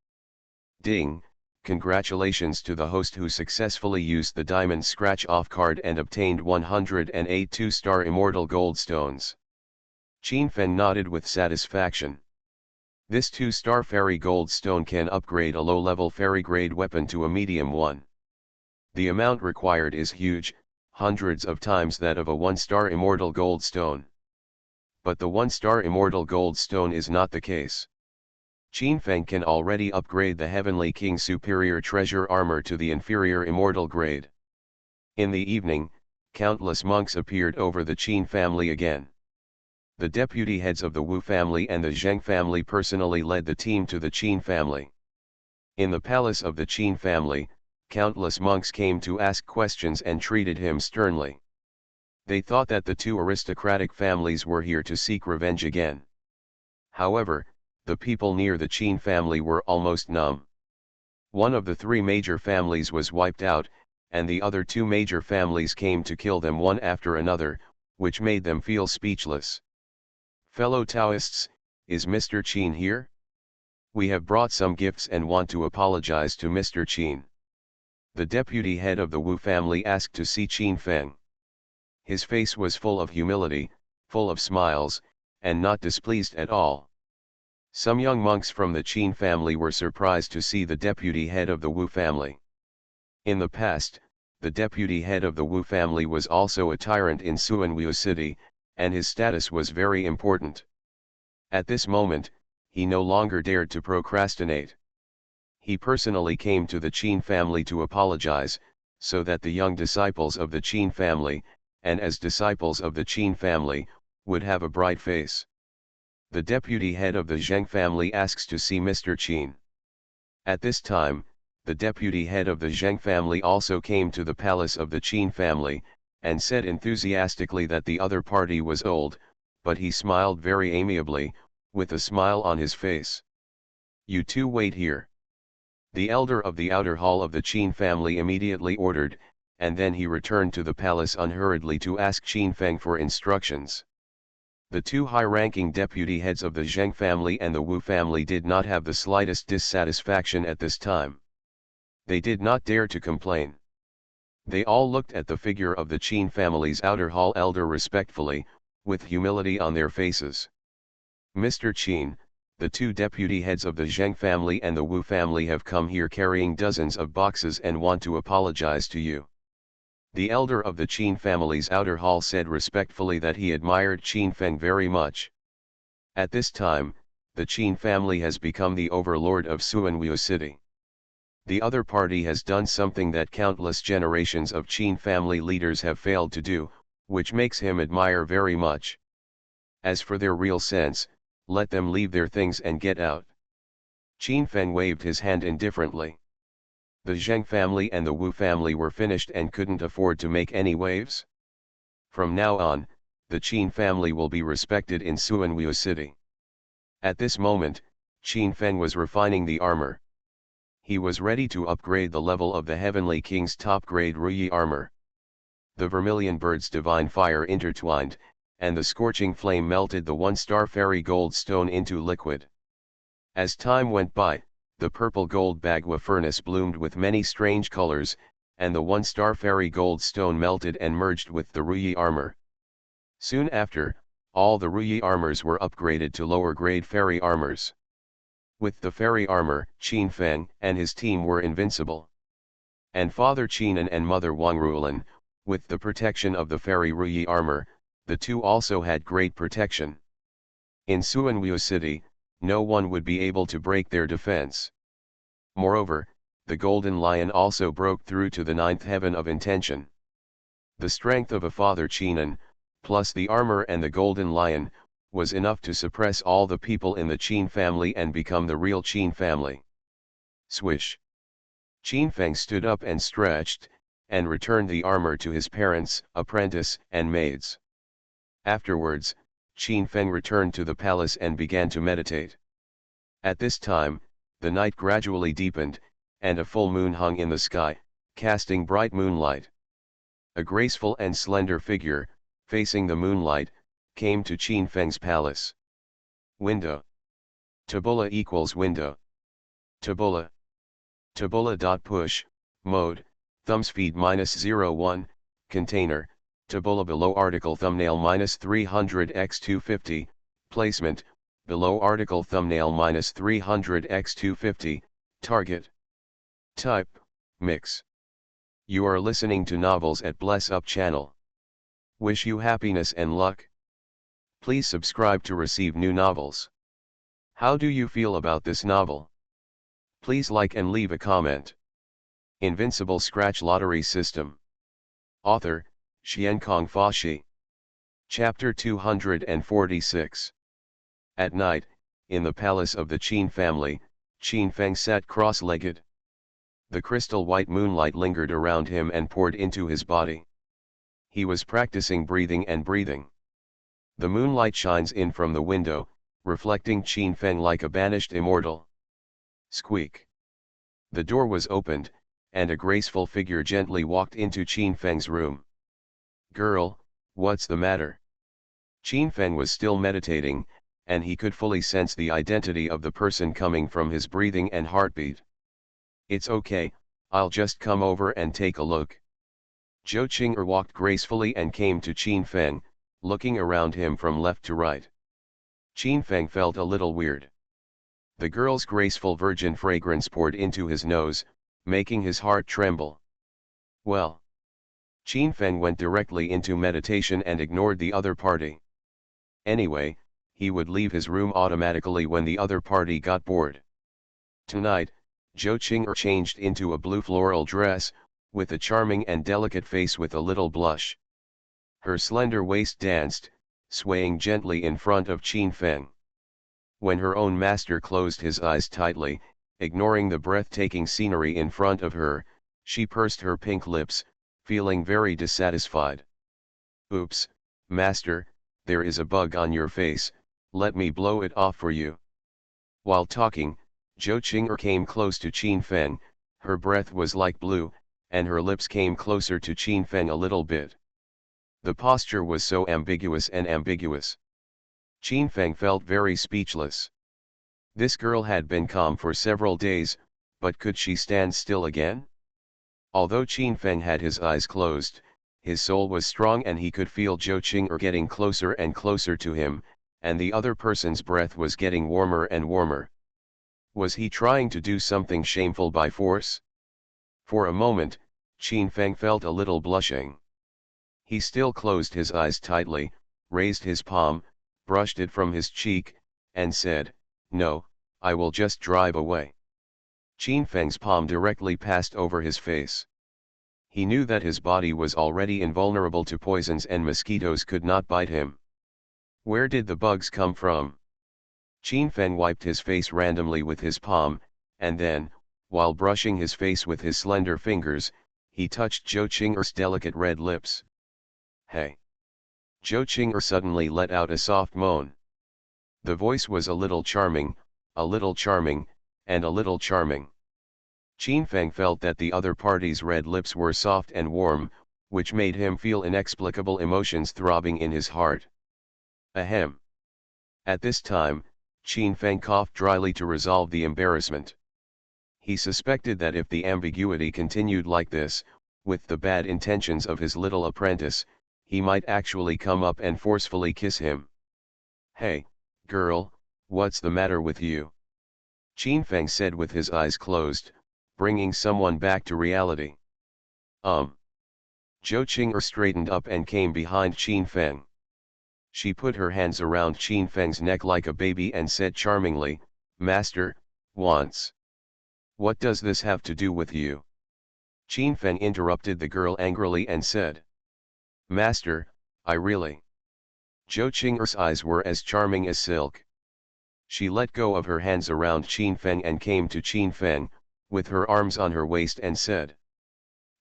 Ding! Congratulations to the host who successfully used the diamond scratch-off card and obtained 108 2-star immortal gold stones. Qin Feng nodded with satisfaction. This 2-star fairy gold stone can upgrade a low-level fairy-grade weapon to a medium one. The amount required is huge, hundreds of times that of a 1-star immortal gold stone. But the 1-star immortal gold stone is not the case. Qin Feng can already upgrade the Heavenly King's superior treasure armor to the inferior immortal grade. In the evening, countless monks appeared over the Qin family again. The deputy heads of the Wu family and the Zheng family personally led the team to the Qin family. In the palace of the Qin family, countless monks came to ask questions and treated him sternly. They thought that the 2 aristocratic families were here to seek revenge again. However, the people near the Qin family were almost numb. One of the 3 major families was wiped out, and the other 2 major families came to kill them one after another, which made them feel speechless. Fellow Taoists, is Mr. Qin here? We have brought some gifts and want to apologize to Mr. Qin. The deputy head of the Wu family asked to see Qin Feng. His face was full of humility, full of smiles, and not displeased at all. Some young monks from the Qin family were surprised to see the deputy head of the Wu family. In the past, the deputy head of the Wu family was also a tyrant in Suanwu city, and his status was very important. At this moment, he no longer dared to procrastinate. He personally came to the Qin family to apologize, so that the young disciples of the Qin family, and as disciples of the Qin family, would have a bright face. The deputy head of the Zheng family asks to see Mr. Qin. At this time, the deputy head of the Zheng family also came to the palace of the Qin family, and said enthusiastically that the other party was old, but he smiled very amiably, with a smile on his face. You two wait here. The elder of the outer hall of the Qin family immediately ordered, and then he returned to the palace unhurriedly to ask Qin Feng for instructions. The 2 high-ranking deputy heads of the Zheng family and the Wu family did not have the slightest dissatisfaction at this time. They did not dare to complain. They all looked at the figure of the Qin family's outer hall elder respectfully, with humility on their faces. Mr. Qin, the 2 deputy heads of the Zheng family and the Wu family have come here carrying dozens of boxes and want to apologize to you. The elder of the Qin family's outer hall said respectfully that he admired Qin Feng very much. At this time, the Qin family has become the overlord of Suanwu city. The other party has done something that countless generations of Qin family leaders have failed to do, which makes him admire very much. As for their real sense, let them leave their things and get out. Qin Feng waved his hand indifferently. The Zheng family and the Wu family were finished and couldn't afford to make any waves. From now on, the Qin family will be respected in Suanwu city. At this moment, Qin Feng was refining the armor. He was ready to upgrade the level of the Heavenly King's top-grade Ruyi armor. The vermilion bird's divine fire intertwined, and the scorching flame melted the 1-star fairy gold stone into liquid. As time went by, the purple gold bagua furnace bloomed with many strange colors, and the 1-star fairy gold stone melted and merged with the Ruyi armor. Soon after, all the Ruyi armors were upgraded to lower-grade fairy armors. With the fairy armor, Qin Feng and his team were invincible. And Father Qinan and Mother Wangrulan, with the protection of the fairy Ruyi armor, The two also had great protection. In Suanwu City, no one would be able to break their defense. Moreover, the Golden Lion also broke through to the ninth heaven of intention. The strength of a Father Chinan, plus the armor and the Golden Lion, was enough to suppress all the people in the Qin family and become the real Qin family. Swish! Qin Feng stood up and stretched, and returned the armor to his parents, apprentice, and maids. Afterwards, Qin Feng returned to the palace and began to meditate. At this time, the night gradually deepened, and a full moon hung in the sky, casting bright moonlight. A graceful and slender figure, facing the moonlight, came to Qin Feng's palace. Window. Tabula equals window. Tabula. Tabula.push, mode, thumbspeed -01, container, tabula below article thumbnail -300x250, placement, below article thumbnail -300x250, target. Type, mix. You are listening to novels at Bless Up channel. Wish you happiness and luck. Please subscribe to receive new novels. How do you feel about this novel? Please like and leave a comment. Invincible Scratch Lottery System. Author, Xiankong Fashi. Chapter 246. At night, in the palace of the Qin family, Qin Feng sat cross-legged. The crystal white moonlight lingered around him and poured into his body. He was practicing breathing and breathing. The moonlight shines in from the window, reflecting Qin Feng like a banished immortal. Squeak. The door was opened, and a graceful figure gently walked into Qin Feng's room. Girl, what's the matter? Qin Feng was still meditating, and he could fully sense the identity of the person coming from his breathing and heartbeat. It's okay, I'll just come over and take a look. Zhou Qing'er walked gracefully and came to Qin Feng, looking around him from left to right. Qin Feng felt a little weird. The girl's graceful virgin fragrance poured into his nose, making his heart tremble. Well. Qin Feng went directly into meditation and ignored the other party. Anyway, he would leave his room automatically when the other party got bored. Tonight, Zhou Qing'er changed into a blue floral dress, with a charming and delicate face with a little blush. Her slender waist danced, swaying gently in front of Qin Feng. When her own master closed his eyes tightly, ignoring the breathtaking scenery in front of her, she pursed her pink lips, feeling very dissatisfied. Oops, master, there is a bug on your face, let me blow it off for you. While talking, Zhou Qing'er came close to Qin Feng, her breath was like blue, and her lips came closer to Qin Feng a little bit. The posture was so ambiguous and ambiguous. Qin Feng felt very speechless. This girl had been calm for several days, but could she stand still again? Although Qin Feng had his eyes closed, his soul was strong and he could feel Zhou Qing'er getting closer and closer to him, and the other person's breath was getting warmer and warmer. Was he trying to do something shameful by force? For a moment, Qin Feng felt a little blushing. He still closed his eyes tightly, raised his palm, brushed it from his cheek, and said, "No, I will just drive away." Qin Feng's palm directly passed over his face. He knew that his body was already invulnerable to poisons and mosquitoes could not bite him. Where did the bugs come from? Qin Feng wiped his face randomly with his palm, and then, while brushing his face with his slender fingers, he touched Zhou Qing'er's delicate red lips. Hey! Zhou Qing'er suddenly let out a soft moan. The voice was a little charming, and a little charming. Qin Feng felt that the other party's red lips were soft and warm, which made him feel inexplicable emotions throbbing in his heart. Ahem. At this time, Qin Feng coughed dryly to resolve the embarrassment. He suspected that if the ambiguity continued like this, with the bad intentions of his little apprentice, he might actually come up and forcefully kiss him. Hey, girl, what's the matter with you? Qin Feng said with his eyes closed, bringing someone back to reality. Zhou Qing'er straightened up and came behind Qin Feng. She put her hands around Qin Feng's neck like a baby and said charmingly, "Master, wants. What does this have to do with you?" Qin Feng interrupted the girl angrily and said, "Master, I really." Zhou Qing'er's eyes were as charming as silk. She let go of her hands around Qin Feng and came to Qin Feng, with her arms on her waist and said.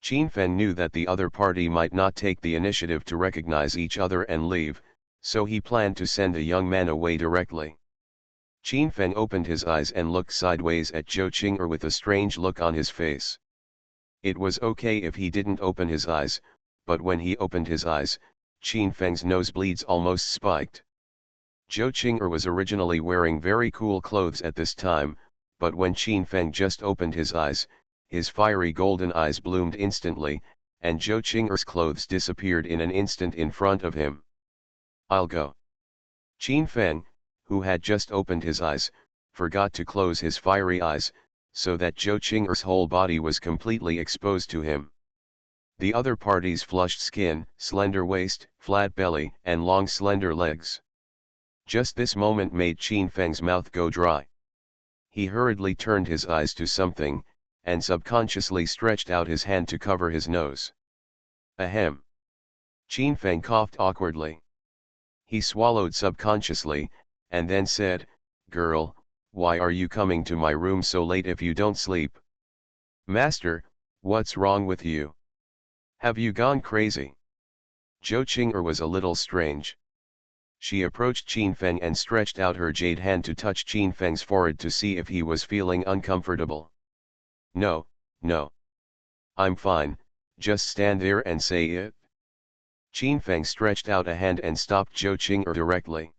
Qin Feng knew that the other party might not take the initiative to recognize each other and leave, so he planned to send the young man away directly. Qin Feng opened his eyes and looked sideways at Zhou Qing'er with a strange look on his face. It was okay if he didn't open his eyes, but when he opened his eyes, Qin Feng's nosebleeds almost spiked. Zhou Qing'er was originally wearing very cool clothes at this time, but when Qin Feng just opened his eyes, his fiery golden eyes bloomed instantly, and Zhou Qing'er's clothes disappeared in an instant in front of him. "I'll go." Qin Feng, who had just opened his eyes, forgot to close his fiery eyes, so that Zhou Qing'er's whole body was completely exposed to him. The other party's flushed skin, slender waist, flat belly, and long slender legs. Just this moment made Qin Feng's mouth go dry. He hurriedly turned his eyes to something, and subconsciously stretched out his hand to cover his nose. Ahem. Qin Feng coughed awkwardly. He swallowed subconsciously, and then said, "Girl, why are you coming to my room so late if you don't sleep?" "Master, what's wrong with you? Have you gone crazy?" Zhou Qing'er was a little strange. She approached Qin Feng and stretched out her jade hand to touch Qin Feng's forehead to see if he was feeling uncomfortable. "No, no. I'm fine, just stand there and say it." Qin Feng stretched out a hand and stopped Zhou Qing'er directly.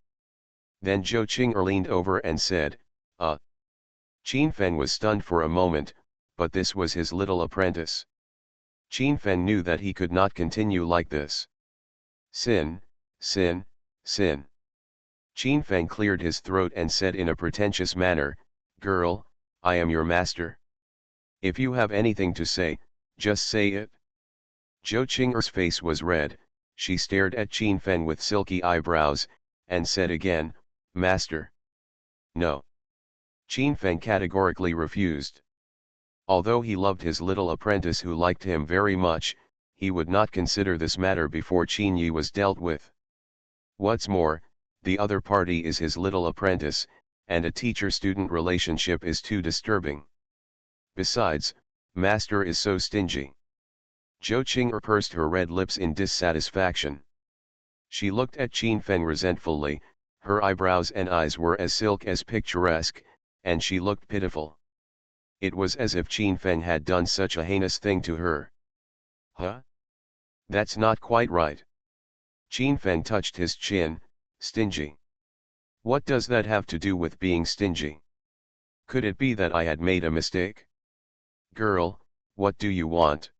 Then Zhou Qing'er leaned over and said, Qin Feng was stunned for a moment, but this was his little apprentice. Qin Feng knew that he could not continue like this. "Sin, sin, sin." Qin Feng cleared his throat and said in a pretentious manner, "Girl, I am your master. If you have anything to say, just say it." Zhou Qing'er's face was red, she stared at Qin Feng with silky eyebrows, and said again, "Master." "No." Qin Feng categorically refused. Although he loved his little apprentice who liked him very much, he would not consider this matter before Qin Yi was dealt with. What's more, the other party is his little apprentice, and a teacher-student relationship is too disturbing. Besides, master is so stingy. Zhou Qing'er pursed her red lips in dissatisfaction. She looked at Qin Feng resentfully, her eyebrows and eyes were as silk as picturesque, and she looked pitiful. It was as if Qin Feng had done such a heinous thing to her. "Huh? That's not quite right." Qin Feng touched his chin, "Stingy. What does that have to do with being stingy? Could it be that I had made a mistake?" "Girl, what do you want?"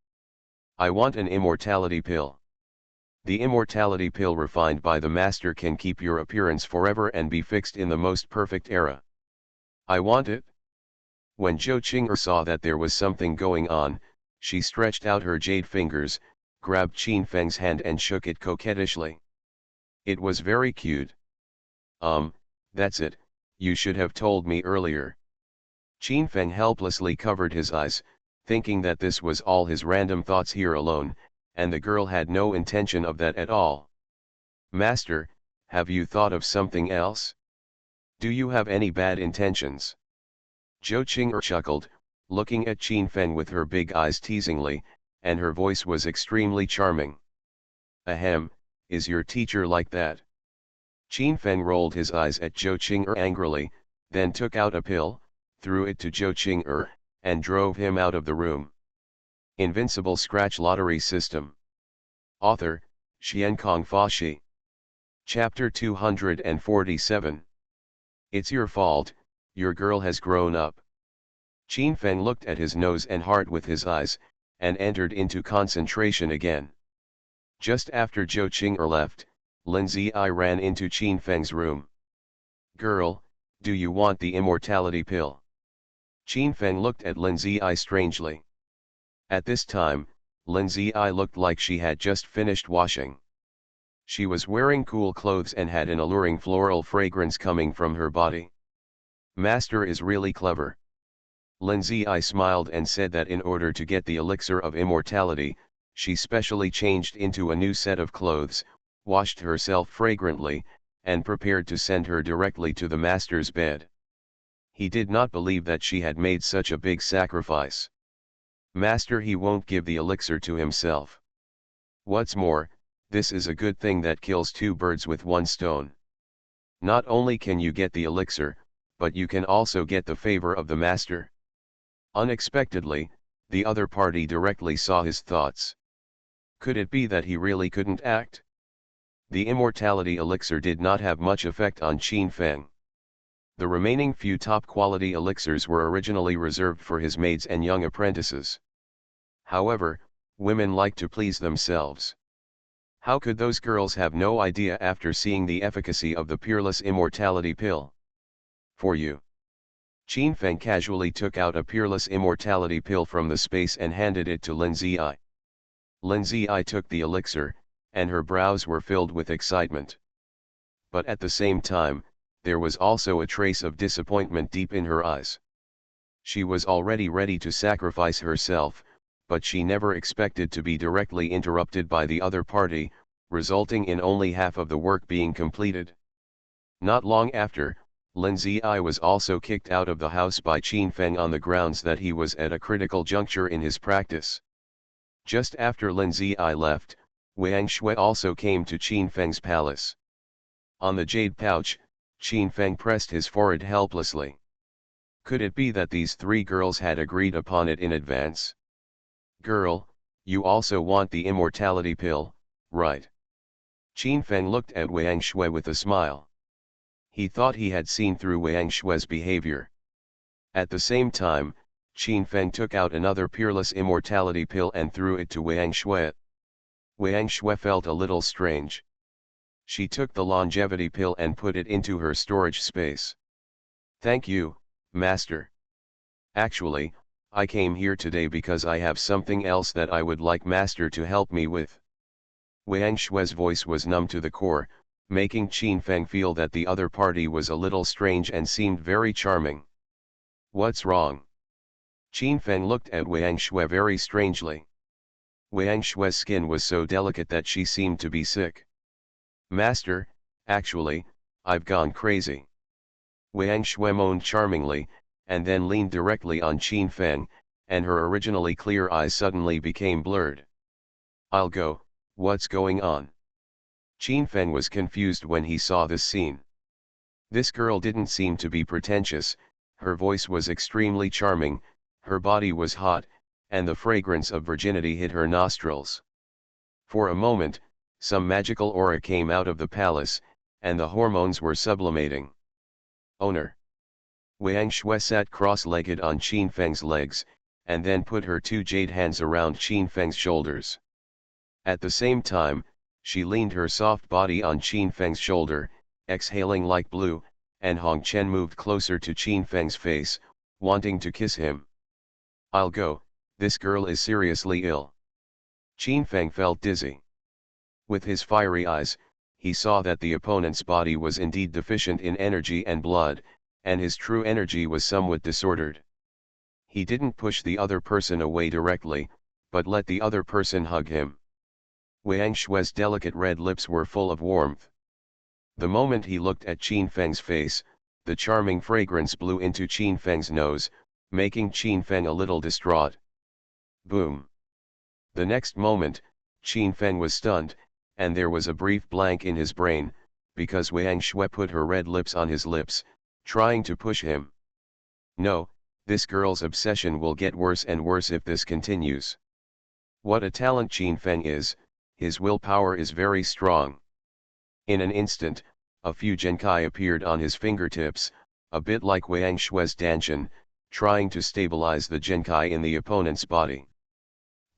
"I want an immortality pill. The immortality pill refined by the master can keep your appearance forever and be fixed in the most perfect era. I want it." When Zhou Qing'er saw that there was something going on, she stretched out her jade fingers, grabbed Qin Feng's hand and shook it coquettishly. It was very cute. That's it, you should have told me earlier." Qin Feng helplessly covered his eyes, thinking that this was all his random thoughts here alone, and the girl had no intention of that at all. "Master, have you thought of something else? Do you have any bad intentions?" Zhou Qing'er chuckled, looking at Qin Feng with her big eyes teasingly, and her voice was extremely charming. "Ahem, is your teacher like that?" Qin Feng rolled his eyes at Zhou Qing'er angrily, then took out a pill, threw it to Zhou Qing'er, and drove him out of the room. Invincible Scratch Lottery System. Author, Xiankong Fashi. Chapter 247. It's your fault, your girl has grown up. Qin Feng looked at his nose and heart with his eyes, and entered into concentration again. Just after Zhou Qing'er left, Lin Ziyi ran into Qin Feng's room. "Girl, do you want the immortality pill?" Qin Feng looked at Lin Ziyi strangely. At this time, Lin Ziyi looked like she had just finished washing. She was wearing cool clothes and had an alluring floral fragrance coming from her body. Master is really clever. Lindsay I smiled and said that in order to get the elixir of immortality, she specially changed into a new set of clothes, washed herself fragrantly, and prepared to send her directly to the master's bed. He did not believe that she had made such a big sacrifice. Master, he won't give the elixir to himself. What's more, this is a good thing that kills two birds with one stone. Not only can you get the elixir, but you can also get the favor of the master. Unexpectedly, the other party directly saw his thoughts. Could it be that he really couldn't act? The immortality elixir did not have much effect on Qin Feng. The remaining few top-quality elixirs were originally reserved for his maids and young apprentices. However, women like to please themselves. How could those girls have no idea after seeing the efficacy of the peerless immortality pill? For you. Qin Feng casually took out a peerless immortality pill from the space and handed it to Lindsay I. Lindsay I took the elixir, and her brows were filled with excitement. But at the same time, there was also a trace of disappointment deep in her eyes. She was already ready to sacrifice herself, but she never expected to be directly interrupted by the other party, resulting in only half of the work being completed. Not long after, Lindsay I was also kicked out of the house by Qin Feng on the grounds that he was at a critical juncture in his practice. Just after Lindsay I left, Wang Shui also came to Qin Feng's palace. On the jade pouch, Qin Feng pressed his forehead helplessly. Could it be that these three girls had agreed upon it in advance? Girl, you also want the immortality pill, right? Qin Feng looked at Wang Shui with a smile. He thought he had seen through Wang Shui's behavior. At the same time, Qin Feng took out another peerless immortality pill and threw it to Wang Shui. Wang Shui felt a little strange. She took the longevity pill and put it into her storage space. Thank you, Master. Actually, I came here today because I have something else that I would like Master to help me with. Wang Shui's voice was numb to the core, making Qin Feng feel that the other party was a little strange and seemed very charming. What's wrong? Qin Feng looked at Wang Shui very strangely. Wang Shui's skin was so delicate that she seemed to be sick. Master, actually, I've gone crazy. Wang Shui moaned charmingly, and then leaned directly on Qin Feng, and her originally clear eyes suddenly became blurred. I'll go, what's going on? Qin Feng was confused when he saw this scene. This girl didn't seem to be pretentious, her voice was extremely charming, her body was hot, and the fragrance of virginity hit her nostrils. For a moment, some magical aura came out of the palace, and the hormones were sublimating. Owner. Wang Shui sat cross-legged on Qin Feng's legs, and then put her two jade hands around Qin Feng's shoulders. At the same time, she leaned her soft body on Qin Feng's shoulder, exhaling like blue, and Hong Chen moved closer to Qin Feng's face, wanting to kiss him. I'll go, this girl is seriously ill. Qin Feng felt dizzy. With his fiery eyes, he saw that the opponent's body was indeed deficient in energy and blood, and his true energy was somewhat disordered. He didn't push the other person away directly, but let the other person hug him. Wang Shui's delicate red lips were full of warmth. The moment he looked at Qin Feng's face, the charming fragrance blew into Qin Feng's nose, making Qin Feng a little distraught. Boom! The next moment, Qin Feng was stunned, and there was a brief blank in his brain, because Wang Shui put her red lips on his lips, trying to push him. No, this girl's obsession will get worse and worse if this continues. What a talent Qin Feng is, his willpower is very strong. In an instant, a few genkai appeared on his fingertips, a bit like Wang Shui's Danshan, trying to stabilize the genkai in the opponent's body.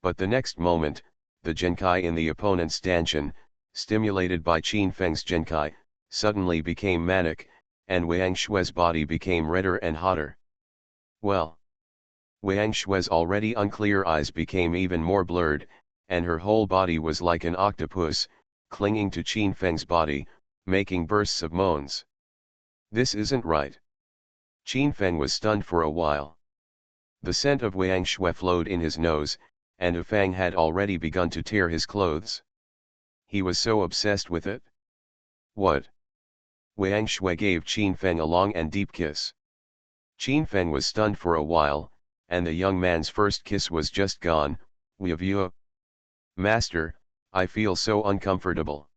But the next moment, the genkai in the opponent's Danshan, stimulated by Qin Feng's genkai, suddenly became manic, and Wang Shui's body became redder and hotter. Well. Wang Shui's already unclear eyes became even more blurred, and her whole body was like an octopus, clinging to Qin Feng's body, making bursts of moans. This isn't right. Qin Feng was stunned for a while. The scent of Wang Shui flowed in his nose, and Fang had already begun to tear his clothes. He was so obsessed with it. What? Wang Shui gave Qin Feng a long and deep kiss. Qin Feng was stunned for a while, and the young man's first kiss was just gone. "We've Master, I feel so uncomfortable."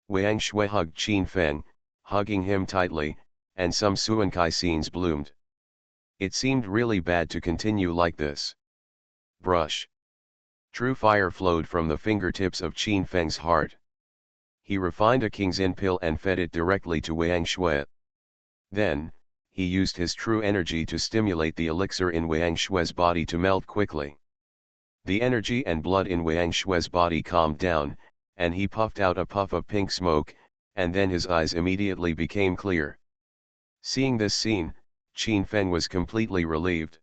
Wang Shui hugged Qin Feng, hugging him tightly, and some Suankai scenes bloomed. It seemed really bad to continue like this. Brush. True fire flowed from the fingertips of Qin Feng's heart. He refined a King's In pill and fed it directly to Wang Shui. Then, he used his true energy to stimulate the elixir in Wang Shui's body to melt quickly. The energy and blood in Wang Shui's body calmed down, and he puffed out a puff of pink smoke, and then his eyes immediately became clear. Seeing this scene, Qin Feng was completely relieved.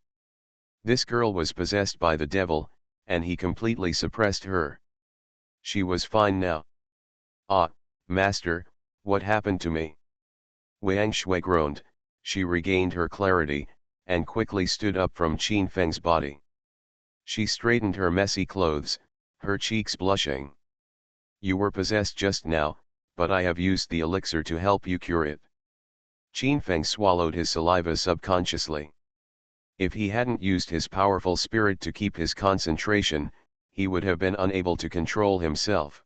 This girl was possessed by the devil, and he completely suppressed her. She was fine now. "Ah, Master, what happened to me?" Wang Shui groaned. She regained her clarity, and quickly stood up from Qin Feng's body. She straightened her messy clothes, her cheeks blushing. "You were possessed just now, but I have used the elixir to help you cure it." Qin Feng swallowed his saliva subconsciously. If he hadn't used his powerful spirit to keep his concentration, he would have been unable to control himself.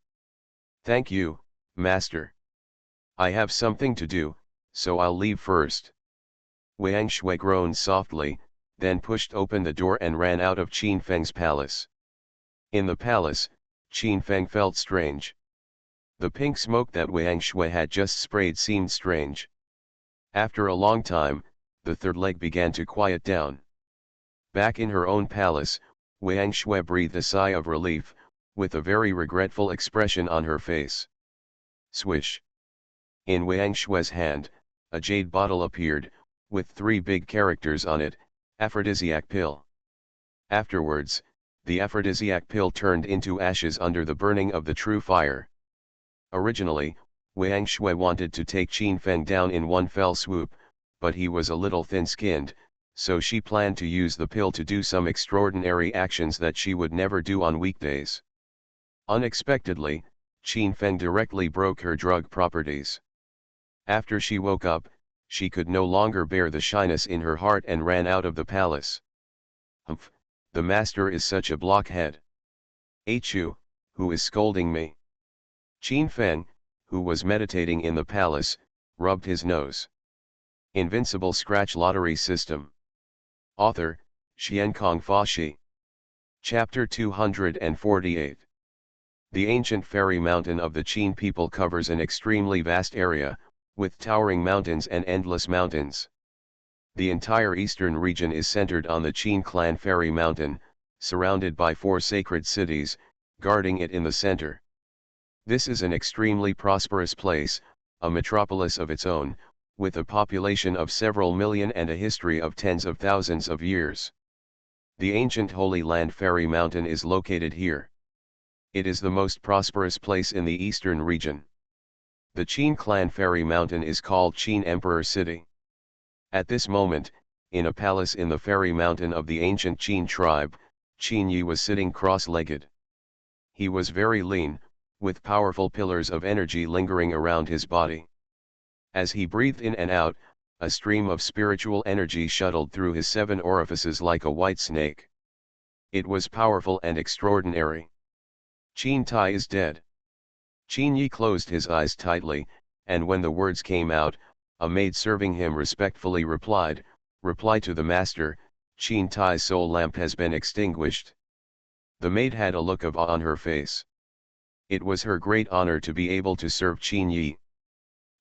"Thank you, Master. I have something to do, so I'll leave first." Wang Shui groaned softly, then pushed open the door and ran out of Qin Feng's palace. In the palace, Qin Feng felt strange. The pink smoke that Wang Shui had just sprayed seemed strange. After a long time, the third leg began to quiet down. Back in her own palace, Wang Shui breathed a sigh of relief, with a very regretful expression on her face. Swish. In Wang Shui's hand, a jade bottle appeared, with 3 big characters on it: aphrodisiac pill. Afterwards, the aphrodisiac pill turned into ashes under the burning of the true fire. Originally, Wang Shui wanted to take Qin Feng down in one fell swoop, but he was a little thin-skinned, so she planned to use the pill to do some extraordinary actions that she would never do on weekdays. Unexpectedly, Qin Feng directly broke her drug properties. After she woke up, she could no longer bear the shyness in her heart and ran out of the palace. "Humph, the master is such a blockhead. Chu, who is scolding me?" Qin Feng, who was meditating in the palace, rubbed his nose. Invincible Scratch Lottery System. Author, Xiankong Fashi. Chapter 248. The ancient fairy mountain of the Qin people covers an extremely vast area, with towering mountains and endless mountains. The entire eastern region is centered on the Qin clan fairy mountain, surrounded by 4 sacred cities, guarding it in the center. This is an extremely prosperous place, a metropolis of its own, with a population of several million and a history of tens of thousands of years. The ancient Holy Land Fairy Mountain is located here. It is the most prosperous place in the eastern region. The Qin clan Fairy Mountain is called Qin Emperor City. At this moment, in a palace in the Fairy Mountain of the ancient Qin tribe, Qin Yi was sitting cross-legged. He was very lean, with powerful pillars of energy lingering around his body. As he breathed in and out, a stream of spiritual energy shuttled through his 7 orifices like a white snake. It was powerful and extraordinary. "Qin Tai is dead." Qin Yi closed his eyes tightly, and when the words came out, a maid serving him respectfully replied, "Reply to the master, Qin Tai's soul lamp has been extinguished." The maid had a look of awe on her face. It was her great honor to be able to serve Qin Yi.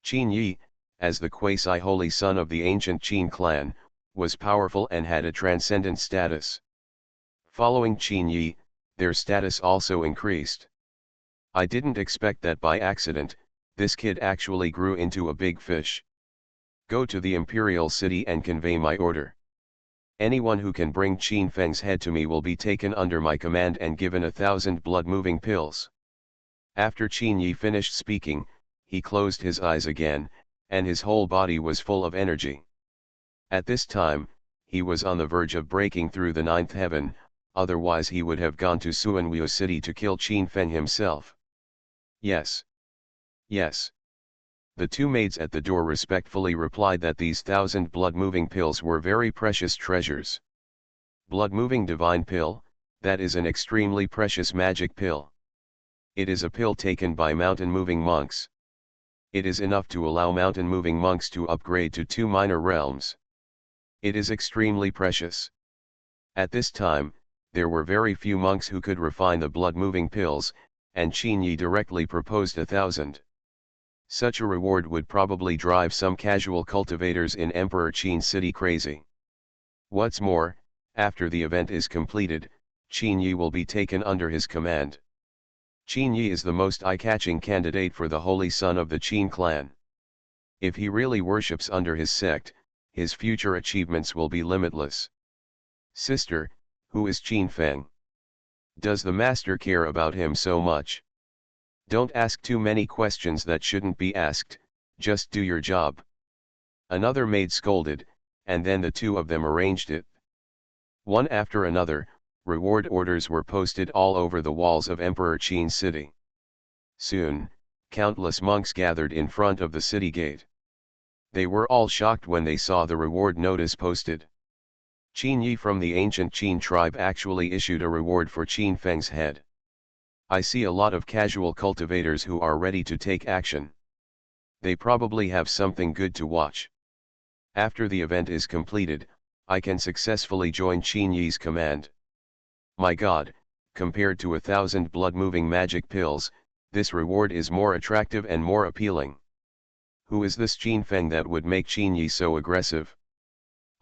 Qin Yi, as the quasi-holy son of the ancient Qin clan, was powerful and had a transcendent status. Following Qin Yi, their status also increased. "I didn't expect that by accident, this kid actually grew into a big fish. Go to the imperial city and convey my order. Anyone who can bring Qin Feng's head to me will be taken under my command and given 1,000 blood-moving pills." After Qin Yi finished speaking, he closed his eyes again, and his whole body was full of energy. At this time, he was on the verge of breaking through the ninth heaven, otherwise he would have gone to Suanweo City to kill Qin Feng himself. Yes. Yes. The two maids at the door respectfully replied that these 1,000 blood-moving pills were very precious treasures. Blood-moving divine pill, that is an extremely precious magic pill. It is a pill taken by mountain-moving monks. It is enough to allow mountain-moving monks to upgrade to 2 minor realms. It is extremely precious. At this time, there were very few monks who could refine the blood-moving pills, and Qin Yi directly proposed 1,000. Such a reward would probably drive some casual cultivators in Emperor Qin City crazy. What's more, after the event is completed, Qin Yi will be taken under his command. Qin Yi is the most eye-catching candidate for the holy son of the Qin clan. If he really worships under his sect, his future achievements will be limitless. Sister, who is Qin Feng? Does the master care about him so much? Don't ask too many questions that shouldn't be asked, just do your job. Another maid scolded, and then the two of them arranged it. One after another, reward orders were posted all over the walls of Emperor Qin City. Soon, countless monks gathered in front of the city gate. They were all shocked when they saw the reward notice posted. Qin Yi from the ancient Qin tribe actually issued a reward for Qin Feng's head. I see a lot of casual cultivators who are ready to take action. They probably have something good to watch. After the event is completed, I can successfully join Qin Yi's command. My God, compared to 1,000 blood-moving magic pills, this reward is more attractive and more appealing. Who is this Qin Feng that would make Qin Yi so aggressive?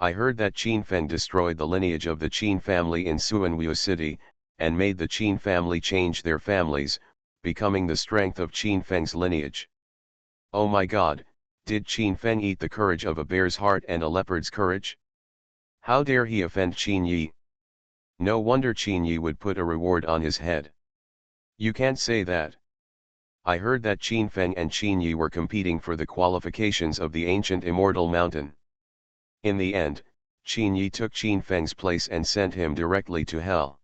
I heard that Qin Feng destroyed the lineage of the Qin family in Suanweo City, and made the Qin family change their families, becoming the strength of Qin Feng's lineage. Oh my God, did Qin Feng eat the courage of a bear's heart and a leopard's courage? How dare he offend Qin Yi? No wonder Qin Yi would put a reward on his head. You can't say that. I heard that Qin Feng and Qin Yi were competing for the qualifications of the ancient immortal mountain. In the end, Qin Yi took Qin Feng's place and sent him directly to hell.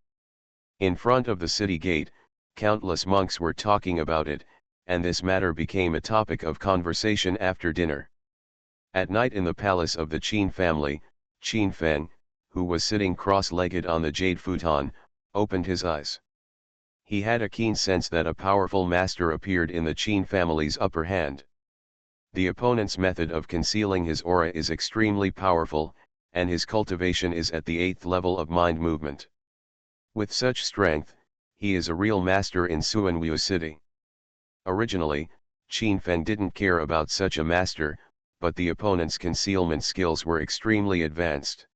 In front of the city gate, countless monks were talking about it, and this matter became a topic of conversation after dinner. At night in the palace of the Qin family, Qin Feng, who was sitting cross-legged on the jade futon, opened his eyes. He had a keen sense that a powerful master appeared in the Qin family's upper hand. The opponent's method of concealing his aura is extremely powerful, and his cultivation is at the 8th level of mind movement. With such strength, he is a real master in Suanweo City. Originally, Qin Feng didn't care about such a master, but the opponent's concealment skills were extremely advanced.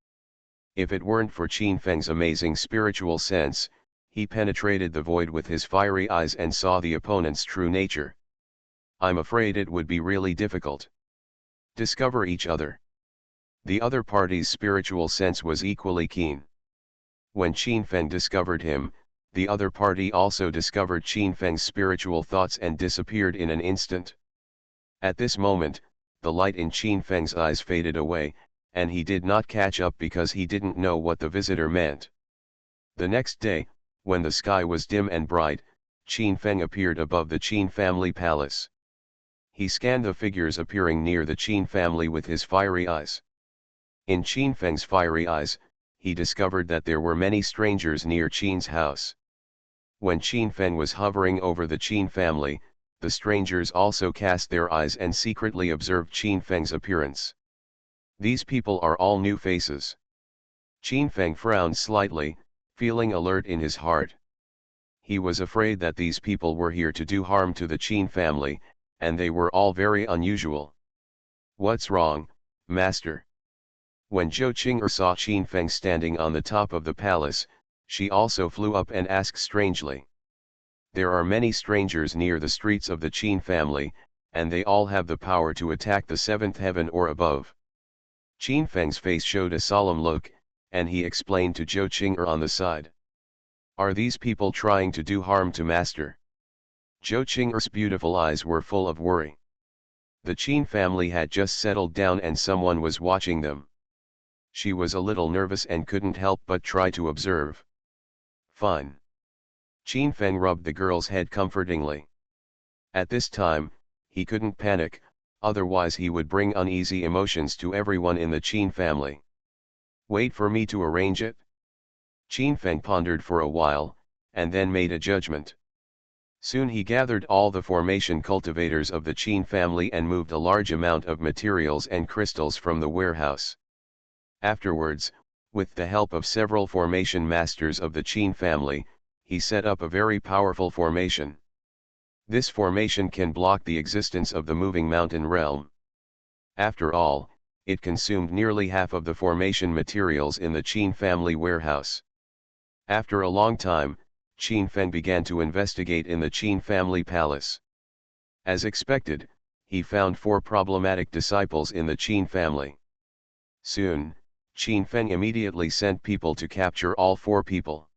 If it weren't for Qin Feng's amazing spiritual sense, he penetrated the void with his fiery eyes and saw the opponent's true nature. I'm afraid it would be really difficult. Discover each other. The other party's spiritual sense was equally keen. When Qin Feng discovered him, the other party also discovered Qin Feng's spiritual thoughts and disappeared in an instant. At this moment, the light in Qin Feng's eyes faded away, and he did not catch up because he didn't know what the visitor meant. The next day, when the sky was dim and bright, Qin Feng appeared above the Qin family palace. He scanned the figures appearing near the Qin family with his fiery eyes. In Qin Feng's fiery eyes, he discovered that there were many strangers near Qin's house. When Qin Feng was hovering over the Qin family, the strangers also cast their eyes and secretly observed Qin Feng's appearance. These people are all new faces. Qin Feng frowned slightly, feeling alert in his heart. He was afraid that these people were here to do harm to the Qin family, and they were all very unusual. What's wrong, master? When Zhou Qing'er saw Qin Feng standing on the top of the palace, she also flew up and asked strangely. There are many strangers near the streets of the Qin family, and they all have the power to attack the 7th heaven or above. Qin Feng's face showed a solemn look, and he explained to Zhou Qing'er on the side. Are these people trying to do harm to master? Zhou Qing'er's beautiful eyes were full of worry. The Qin family had just settled down and someone was watching them. She was a little nervous and couldn't help but try to observe. Fine. Qin Feng rubbed the girl's head comfortingly. At this time, he couldn't panic, otherwise he would bring uneasy emotions to everyone in the Qin family. Wait for me to arrange it? Qin Feng pondered for a while, and then made a judgment. Soon he gathered all the formation cultivators of the Qin family and moved a large amount of materials and crystals from the warehouse. Afterwards, with the help of several formation masters of the Qin family, he set up a very powerful formation. This formation can block the existence of the moving mountain realm. After all, it consumed nearly half of the formation materials in the Qin family warehouse. After a long time, Qin Feng began to investigate in the Qin family palace. As expected, he found 4 problematic disciples in the Qin family. Soon, Qin Feng immediately sent people to capture all 4 people.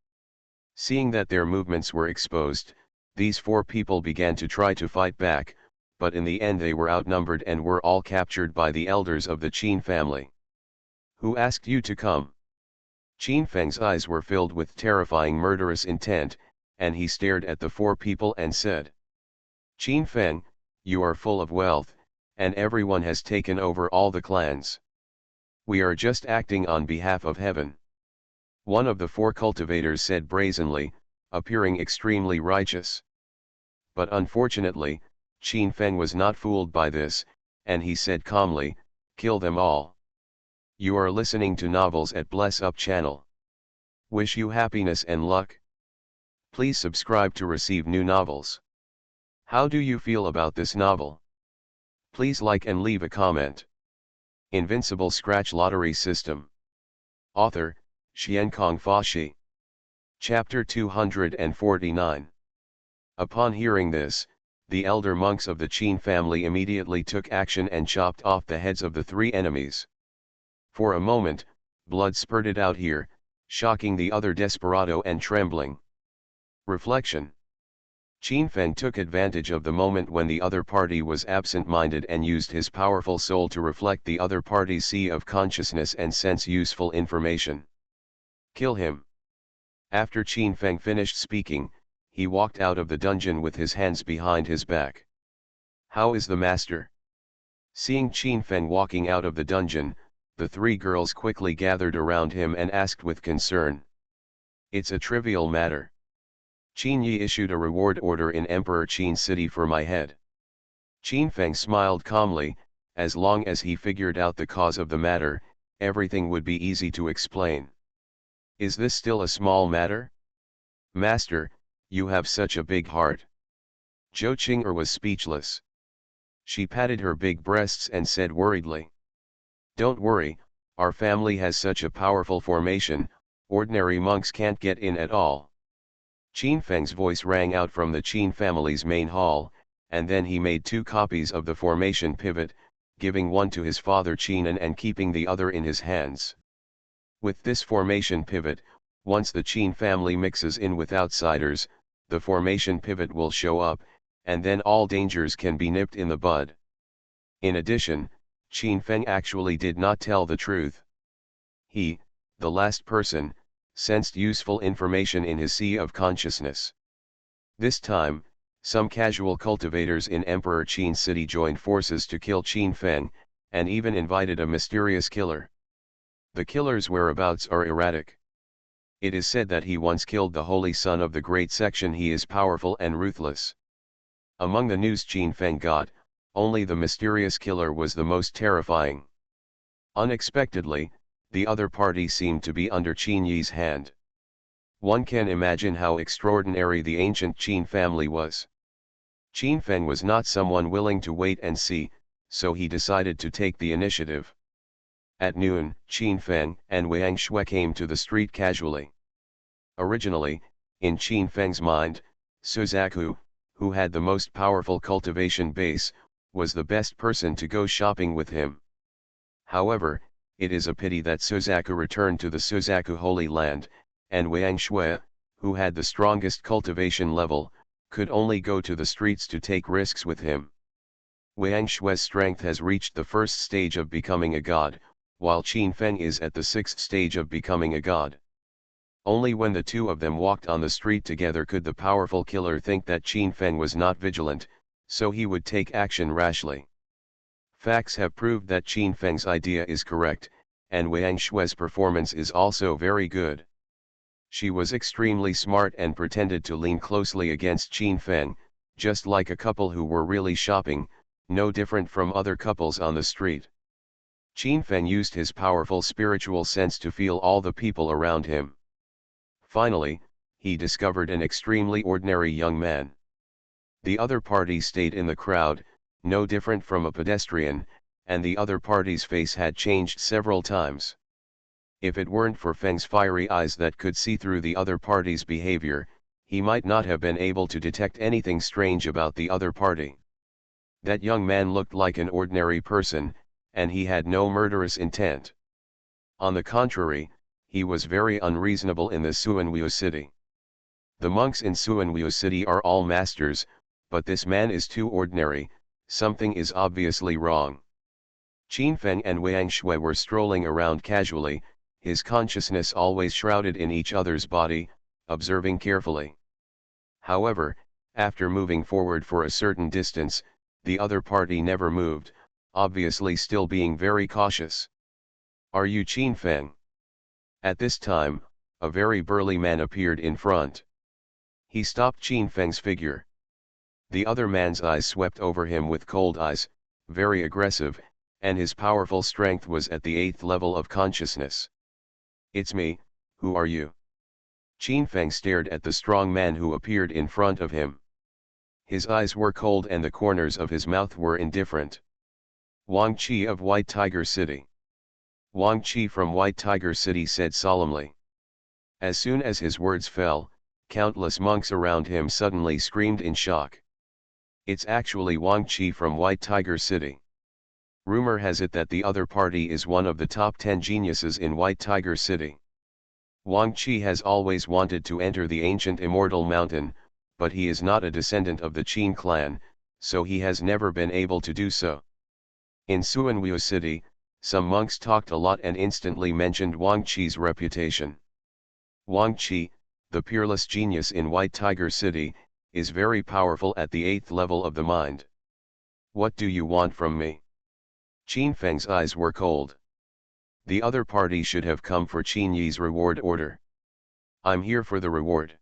Seeing that their movements were exposed, these 4 people began to try to fight back, but in the end they were outnumbered and were all captured by the elders of the Qin family. Who asked you to come? Qin Feng's eyes were filled with terrifying murderous intent, and he stared at the 4 people and said, Qin Feng, you are full of wealth, and everyone has taken over all the clans. We are just acting on behalf of heaven. One of the 4 cultivators said brazenly, appearing extremely righteous. But unfortunately, Qin Feng was not fooled by this, and he said calmly, kill them all. You are listening to novels at Bless Up channel. Wish you happiness and luck. Please subscribe to receive new novels. How do you feel about this novel? Please like and leave a comment. Invincible Scratch Lottery System. Author, Xiankong Fashi. Chapter 249. Upon hearing this, the elder monks of the Qin family immediately took action and chopped off the heads of the 3 enemies. For a moment, blood spurted out here, shocking the other desperado and trembling. Reflection. Qin Feng took advantage of the moment when the other party was absent-minded and used his powerful soul to reflect the other party's sea of consciousness and sense useful information. Kill him. After Qin Feng finished speaking, he walked out of the dungeon with his hands behind his back. How is the master? Seeing Qin Feng walking out of the dungeon, the 3 girls quickly gathered around him and asked with concern. It's a trivial matter. Qin Yi issued a reward order in Emperor Qin City for my head. Qin Feng smiled calmly, as long as he figured out the cause of the matter, everything would be easy to explain. Is this still a small matter? Master, you have such a big heart. Zhou Qing'er was speechless. She patted her big breasts and said worriedly. Don't worry, our family has such a powerful formation, ordinary monks can't get in at all. Qin Feng's voice rang out from the Qin family's main hall, and then he made 2 copies of the formation pivot, giving one to his father Qinan and keeping the other in his hands. With this formation pivot, once the Qin family mixes in with outsiders, the formation pivot will show up, and then all dangers can be nipped in the bud. In addition, Qin Feng actually did not tell the truth. He, the last person, sensed useful information in his sea of consciousness. This time, some casual cultivators in Emperor Qin City joined forces to kill Qin Feng, and even invited a mysterious killer. The killer's whereabouts are erratic. It is said that he once killed the holy son of the great section. He is powerful and ruthless. Among the news Qin Feng got, only the mysterious killer was the most terrifying. Unexpectedly, the other party seemed to be under Qin Yi's hand. One can imagine how extraordinary the ancient Qin family was. Qin Feng was not someone willing to wait and see, so he decided to take the initiative. At noon, Qin Feng and Wang Shui came to the street casually. Originally, in Qin Feng's mind, Suzaku, who had the most powerful cultivation base, was the best person to go shopping with him. However, it is a pity that Suzaku returned to the Suzaku Holy Land, and Wang Shui, who had the strongest cultivation level, could only go to the streets to take risks with him. Wang Shui's strength has reached the first stage of becoming a god, while Qin Feng is at the sixth stage of becoming a god. Only when the two of them walked on the street together could the powerful killer think that Qin Feng was not vigilant, so he would take action rashly. Facts have proved that Qin Feng's idea is correct, and Wang Shui's performance is also very good. She was extremely smart and pretended to lean closely against Qin Feng, just like a couple who were really shopping, no different from other couples on the street. Qin Feng used his powerful spiritual sense to feel all the people around him. Finally, he discovered an extremely ordinary young man. The other party stayed in the crowd, no different from a pedestrian, and the other party's face had changed several times. If it weren't for Feng's fiery eyes that could see through the other party's behavior, he might not have been able to detect anything strange about the other party. That young man looked like an ordinary person, and he had no murderous intent. On the contrary, he was very unreasonable in the Suanwu city. The monks in Suanwu city are all masters, but this man is too ordinary, something is obviously wrong. Qin Feng and Wang Shui were strolling around casually, his consciousness always shrouded in each other's body, observing carefully. However, after moving forward for a certain distance, the other party never moved, obviously still being very cautious. "Are you Qin Feng?" At this time, a very burly man appeared in front. He stopped Qin Feng's figure. The other man's eyes swept over him with cold eyes, very aggressive, and his powerful strength was at the 8th level of consciousness. "It's me, who are you?" Qin Feng stared at the strong man who appeared in front of him. His eyes were cold and the corners of his mouth were indifferent. "Wang Qi of White Tiger City." Wang Qi from White Tiger City said solemnly. As soon as his words fell, countless monks around him suddenly screamed in shock. It's actually Wang Qi from White Tiger City. Rumor has it that the other party is one of the top 10 geniuses in White Tiger City. Wang Qi has always wanted to enter the ancient Immortal Mountain, but he is not a descendant of the Qin clan, so he has never been able to do so. In Suanwu City, some monks talked a lot and instantly mentioned Wang Qi's reputation. Wang Qi, the peerless genius in White Tiger City, is very powerful at the 8th level of the mind. "What do you want from me?" Qin Feng's eyes were cold. The other party should have come for Qin Yi's reward order. "I'm here for the reward."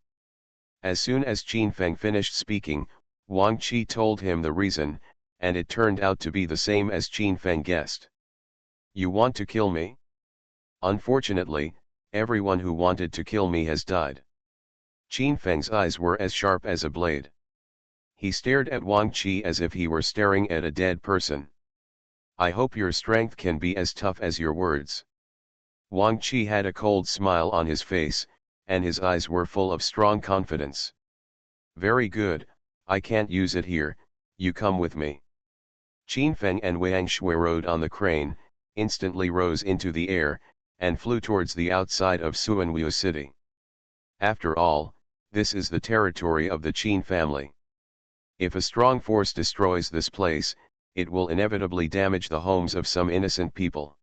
As soon as Qin Feng finished speaking, Wang Qi told him the reason, and it turned out to be the same as Qin Feng guessed. "You want to kill me?" "Unfortunately, everyone who wanted to kill me has died." Qin Feng's eyes were as sharp as a blade. He stared at Wang Qi as if he were staring at a dead person. "I hope your strength can be as tough as your words." Wang Qi had a cold smile on his face, and his eyes were full of strong confidence. "Very good, I can't use it here, you come with me." Qin Feng and Wang Shui rode on the crane, instantly rose into the air, and flew towards the outside of Suanwu City. After all, this is the territory of the Qin family. If a strong force destroys this place, it will inevitably damage the homes of some innocent people.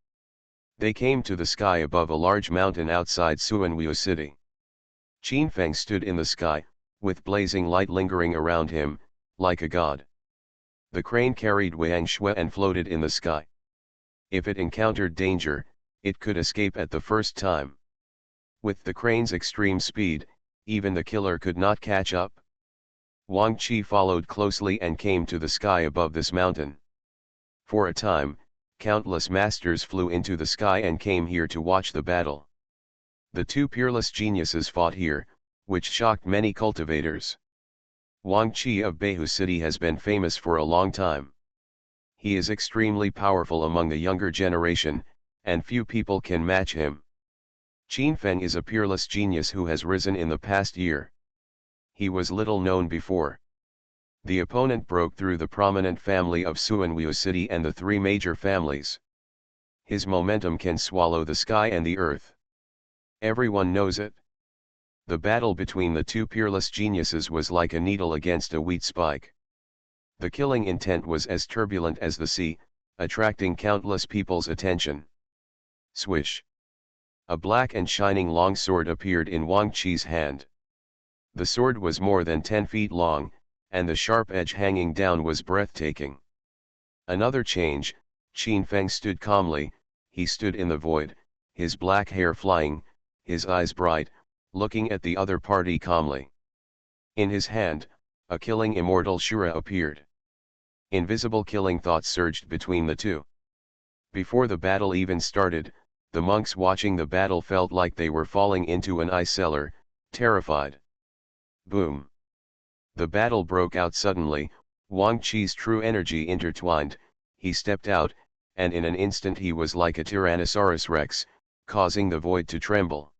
They came to the sky above a large mountain outside Suanwu City. Qin Feng stood in the sky, with blazing light lingering around him, like a god. The crane carried Wang Shui and floated in the sky. If it encountered danger, it could escape at the first time. With the crane's extreme speed, even the killer could not catch up. Wang Qi followed closely and came to the sky above this mountain. For a time, countless masters flew into the sky and came here to watch the battle. The two peerless geniuses fought here, which shocked many cultivators. Wang Qi of Beihu City has been famous for a long time. He is extremely powerful among the younger generation, and few people can match him. Qin Feng is a peerless genius who has risen in the past year. He was little known before. The opponent broke through the prominent family of Suanwu City and the three major families. His momentum can swallow the sky and the earth. Everyone knows it. The battle between the two peerless geniuses was like a needle against a wheat spike. The killing intent was as turbulent as the sea, attracting countless people's attention. Swish! A black and shining long sword appeared in Wang Chi's hand. The sword was more than 10 feet long, and the sharp edge hanging down was breathtaking. Another change, Qin Feng stood calmly. He stood in the void, his black hair flying, his eyes bright, looking at the other party calmly. In his hand, a killing immortal Shura appeared. Invisible killing thoughts surged between the two. Before the battle even started, the monks watching the battle felt like they were falling into an ice cellar, terrified. Boom! The battle broke out suddenly. Wang Chi's true energy intertwined, he stepped out, and in an instant he was like a Tyrannosaurus Rex, causing the void to tremble.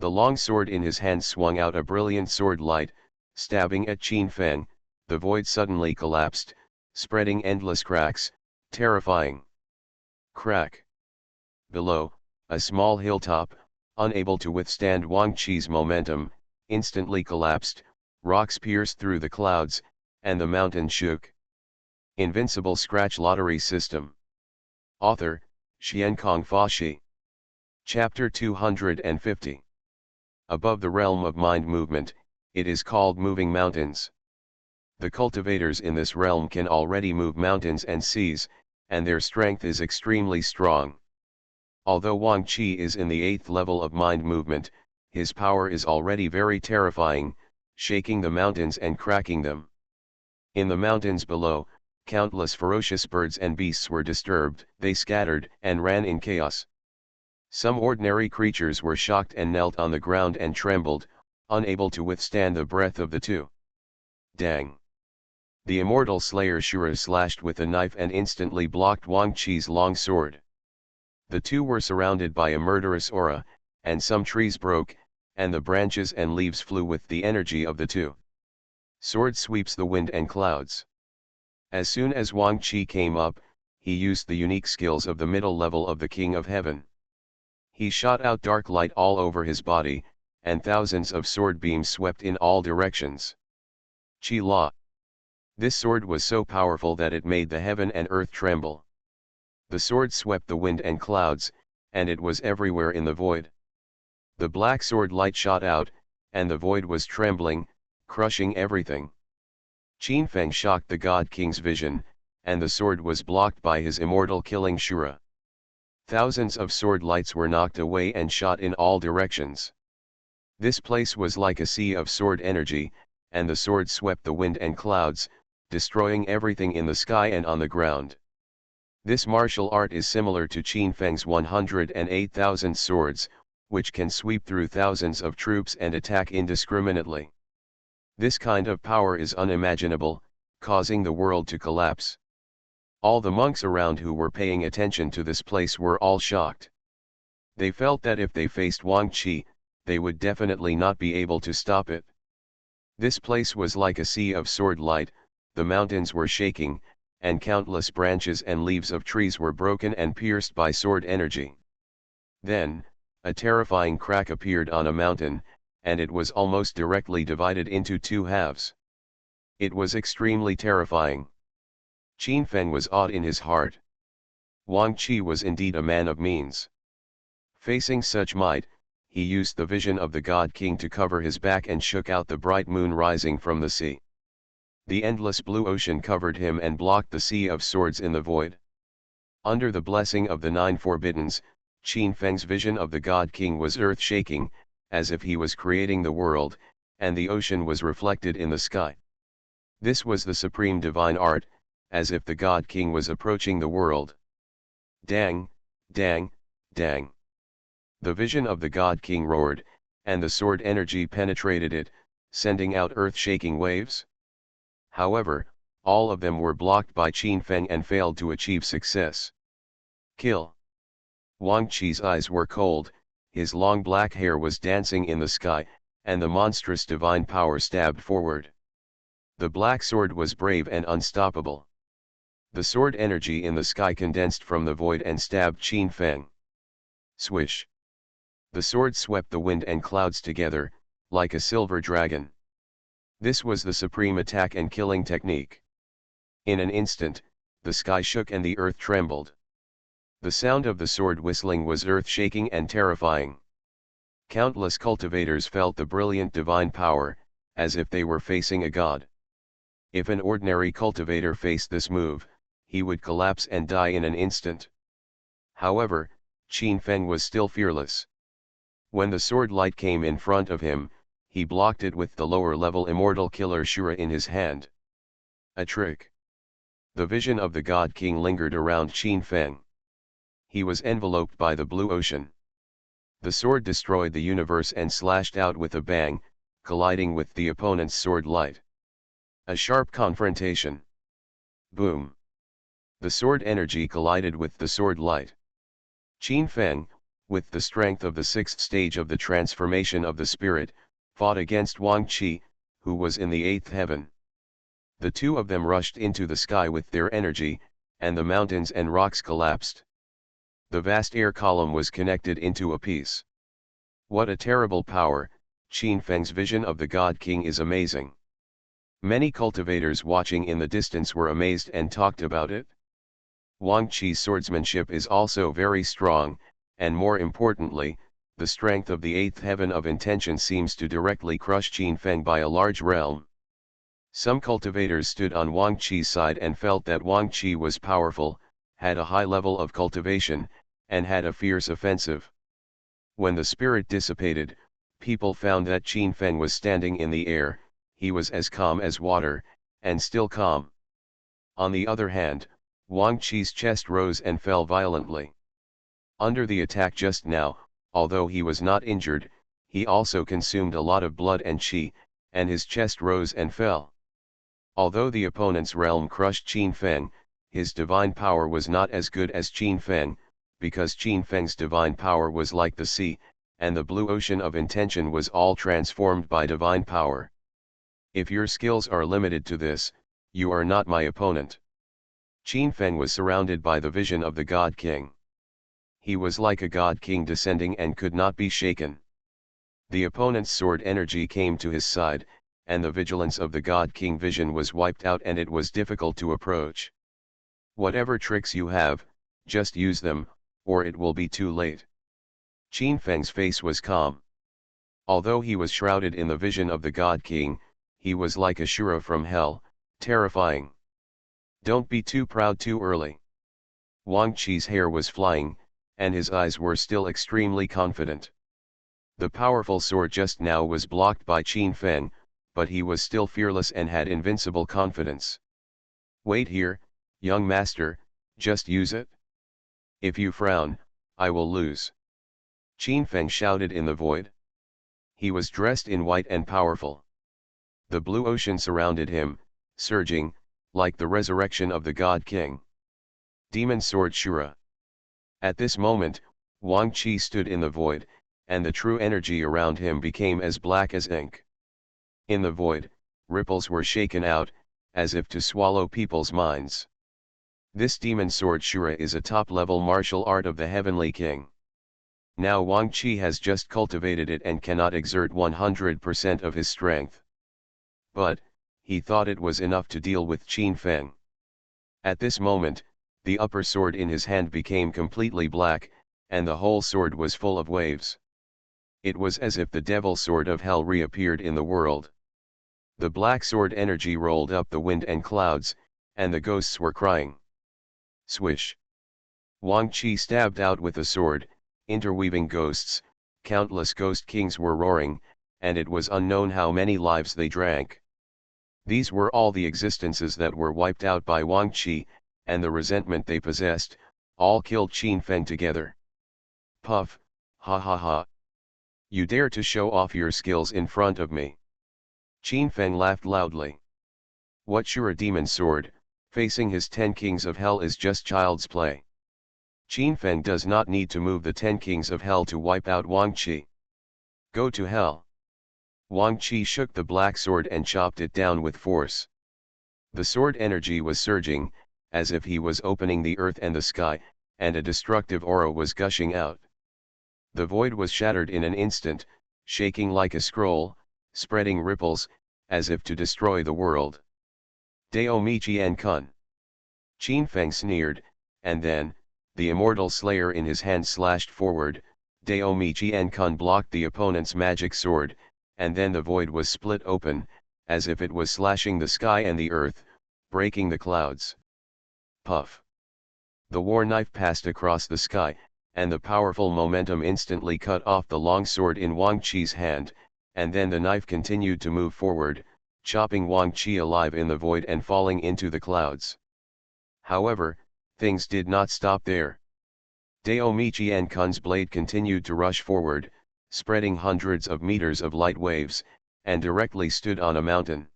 The long sword in his hand swung out a brilliant sword light, stabbing at Qin Feng. The void suddenly collapsed, spreading endless cracks, terrifying. Crack! Below, a small hilltop, unable to withstand Wang Chi's momentum, instantly collapsed, rocks pierced through the clouds, and the mountain shook. Invincible Scratch Lottery System. Author, Xiankong Fashi. Chapter 250. Above the realm of mind movement, it is called moving mountains. The cultivators in this realm can already move mountains and seas, and their strength is extremely strong. Although Wang Chi is in the 8th level of mind movement, his power is already very terrifying, shaking the mountains and cracking them. In the mountains below, countless ferocious birds and beasts were disturbed. They scattered and ran in chaos. Some ordinary creatures were shocked and knelt on the ground and trembled, unable to withstand the breath of the two. Dang! The immortal Slayer Shura slashed with a knife and instantly blocked Wang Chi's long sword. The two were surrounded by a murderous aura, and some trees broke, and the branches and leaves flew with the energy of the two. Sword sweeps the wind and clouds. As soon as Wang Chi came up, he used the unique skills of the middle level of the King of Heaven. He shot out dark light all over his body, and thousands of sword beams swept in all directions. Chi La. This sword was so powerful that it made the heaven and earth tremble. The sword swept the wind and clouds, and it was everywhere in the void. The black sword light shot out, and the void was trembling, crushing everything. Qin Feng shocked the God King's vision, and the sword was blocked by his immortal killing Shura. Thousands of sword lights were knocked away and shot in all directions. This place was like a sea of sword energy, and the sword swept the wind and clouds, destroying everything in the sky and on the ground. This martial art is similar to Qin Feng's 108,000 swords, which can sweep through thousands of troops and attack indiscriminately. This kind of power is unimaginable, causing the world to collapse. All the monks around who were paying attention to this place were all shocked. They felt that if they faced Wang Chi, they would definitely not be able to stop it. This place was like a sea of sword light, the mountains were shaking, and countless branches and leaves of trees were broken and pierced by sword energy. Then, a terrifying crack appeared on a mountain, and it was almost directly divided into two halves. It was extremely terrifying. Qin Feng was awed in his heart. Wang Chi was indeed a man of means. Facing such might, he used the vision of the God King to cover his back and shook out the bright moon rising from the sea. The endless blue ocean covered him and blocked the sea of swords in the void. Under the blessing of the 9 forbiddens, Qin Feng's vision of the God King was earth-shaking, as if he was creating the world, and the ocean was reflected in the sky. This was the supreme divine art, as if the God King was approaching the world. Dang, dang, dang. The vision of the God King roared, and the sword energy penetrated it, sending out earth-shaking waves. However, all of them were blocked by Qin Feng and failed to achieve success. Kill. Wang Chi's eyes were cold, his long black hair was dancing in the sky, and the monstrous divine power stabbed forward. The black sword was brave and unstoppable. The sword energy in the sky condensed from the void and stabbed Qin Feng. Swish. The sword swept the wind and clouds together, like a silver dragon. This was the supreme attack and killing technique. In an instant, the sky shook and the earth trembled. The sound of the sword whistling was earth-shaking and terrifying. Countless cultivators felt the brilliant divine power, as if they were facing a god. If an ordinary cultivator faced this move, he would collapse and die in an instant. However, Qin Feng was still fearless. When the sword light came in front of him, he blocked it with the lower-level immortal killer Shura in his hand. A trick. The vision of the God King lingered around Qin Feng. He was enveloped by the blue ocean. The sword destroyed the universe and slashed out with a bang, colliding with the opponent's sword light. A sharp confrontation. Boom. The sword energy collided with the sword light. Qin Feng, with the strength of the sixth stage of the transformation of the spirit, fought against Wang Qi, who was in the eighth heaven. The two of them rushed into the sky with their energy, and the mountains and rocks collapsed. The vast air column was connected into a piece. What a terrible power! Qin Feng's vision of the God King is amazing. Many cultivators watching in the distance were amazed and talked about it. Wang Qi's swordsmanship is also very strong, and more importantly, the strength of the eighth heaven of intention seems to directly crush Qin Feng by a large realm. Some cultivators stood on Wang Qi's side and felt that Wang Qi was powerful, had a high level of cultivation, and had a fierce offensive. When the spirit dissipated, people found that Qin Feng was standing in the air, he was as calm as water, and still calm. On the other hand, Wang Qi's chest rose and fell violently. Under the attack just now, although he was not injured, he also consumed a lot of blood and qi, and his chest rose and fell. Although the opponent's realm crushed Qin Feng, his divine power was not as good as Qin Feng, because Qin Feng's divine power was like the sea, and the blue ocean of intention was all transformed by divine power. If your skills are limited to this, you are not my opponent. Qin Feng was surrounded by the vision of the God King. He was like a God King descending and could not be shaken. The opponent's sword energy came to his side, and the vigilance of the God King vision was wiped out and it was difficult to approach. Whatever tricks you have, just use them, or it will be too late. Qin Feng's face was calm. Although he was shrouded in the vision of the God King, he was like a Shura from hell, terrifying. Don't be too proud too early. Wang Qi's hair was flying, and his eyes were still extremely confident. The powerful sword just now was blocked by Qin Feng, but he was still fearless and had invincible confidence. Wait here, young master, just use it. If you frown, I will lose. Qin Feng shouted in the void. He was dressed in white and powerful. The blue ocean surrounded him, surging, like the resurrection of the God King. Demon Sword Shura. At this moment, Wang Qi stood in the void, and the true energy around him became as black as ink. In the void, ripples were shaken out, as if to swallow people's minds. This Demon Sword Shura is a top-level martial art of the Heavenly King. Now Wang Qi has just cultivated it and cannot exert 100% of his strength. But, he thought it was enough to deal with Qin Feng. At this moment, the upper sword in his hand became completely black, and the whole sword was full of waves. It was as if the devil sword of hell reappeared in the world. The black sword energy rolled up the wind and clouds, and the ghosts were crying. Swish! Wang Qi stabbed out with a sword, interweaving ghosts, countless ghost kings were roaring, and it was unknown how many lives they drank. These were all the existences that were wiped out by Wang Qi, and the resentment they possessed, all killed Qin Feng together. Puff, ha ha ha. You dare to show off your skills in front of me. Qin Feng laughed loudly. What Shura demon sword, facing his 10 kings of hell is just child's play. Qin Feng does not need to move the 10 kings of hell to wipe out Wang Qi. Go to hell. Wang Qi shook the black sword and chopped it down with force. The sword energy was surging, as if he was opening the earth and the sky, and a destructive aura was gushing out. The void was shattered in an instant, shaking like a scroll, spreading ripples, as if to destroy the world. Dao Michi en Kun. Qin Feng sneered, and then, the immortal slayer in his hand slashed forward. Dao Michi en Kun blocked the opponent's magic sword, and then the void was split open, as if it was slashing the sky and the earth, breaking the clouds. Puff. The war knife passed across the sky, and the powerful momentum instantly cut off the long sword in Wang Qi's hand, and then the knife continued to move forward, chopping Wang Qi alive in the void and falling into the clouds. However, things did not stop there. Dao Michi en Kun's blade continued to rush forward, spreading hundreds of meters of light waves, and directly stood on a mountain.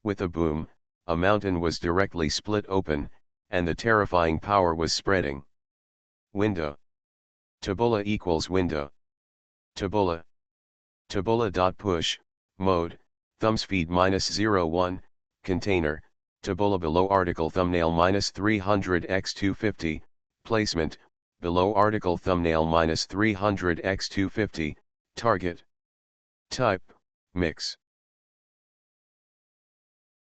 With a boom, a mountain was directly split open, and the terrifying power was spreading. Window. Tabula equals window. Tabula. Tabula.push, mode, thumbspeed -01, container, tabula below article thumbnail -300x250, placement, below article thumbnail -300x250, target. Type, mix.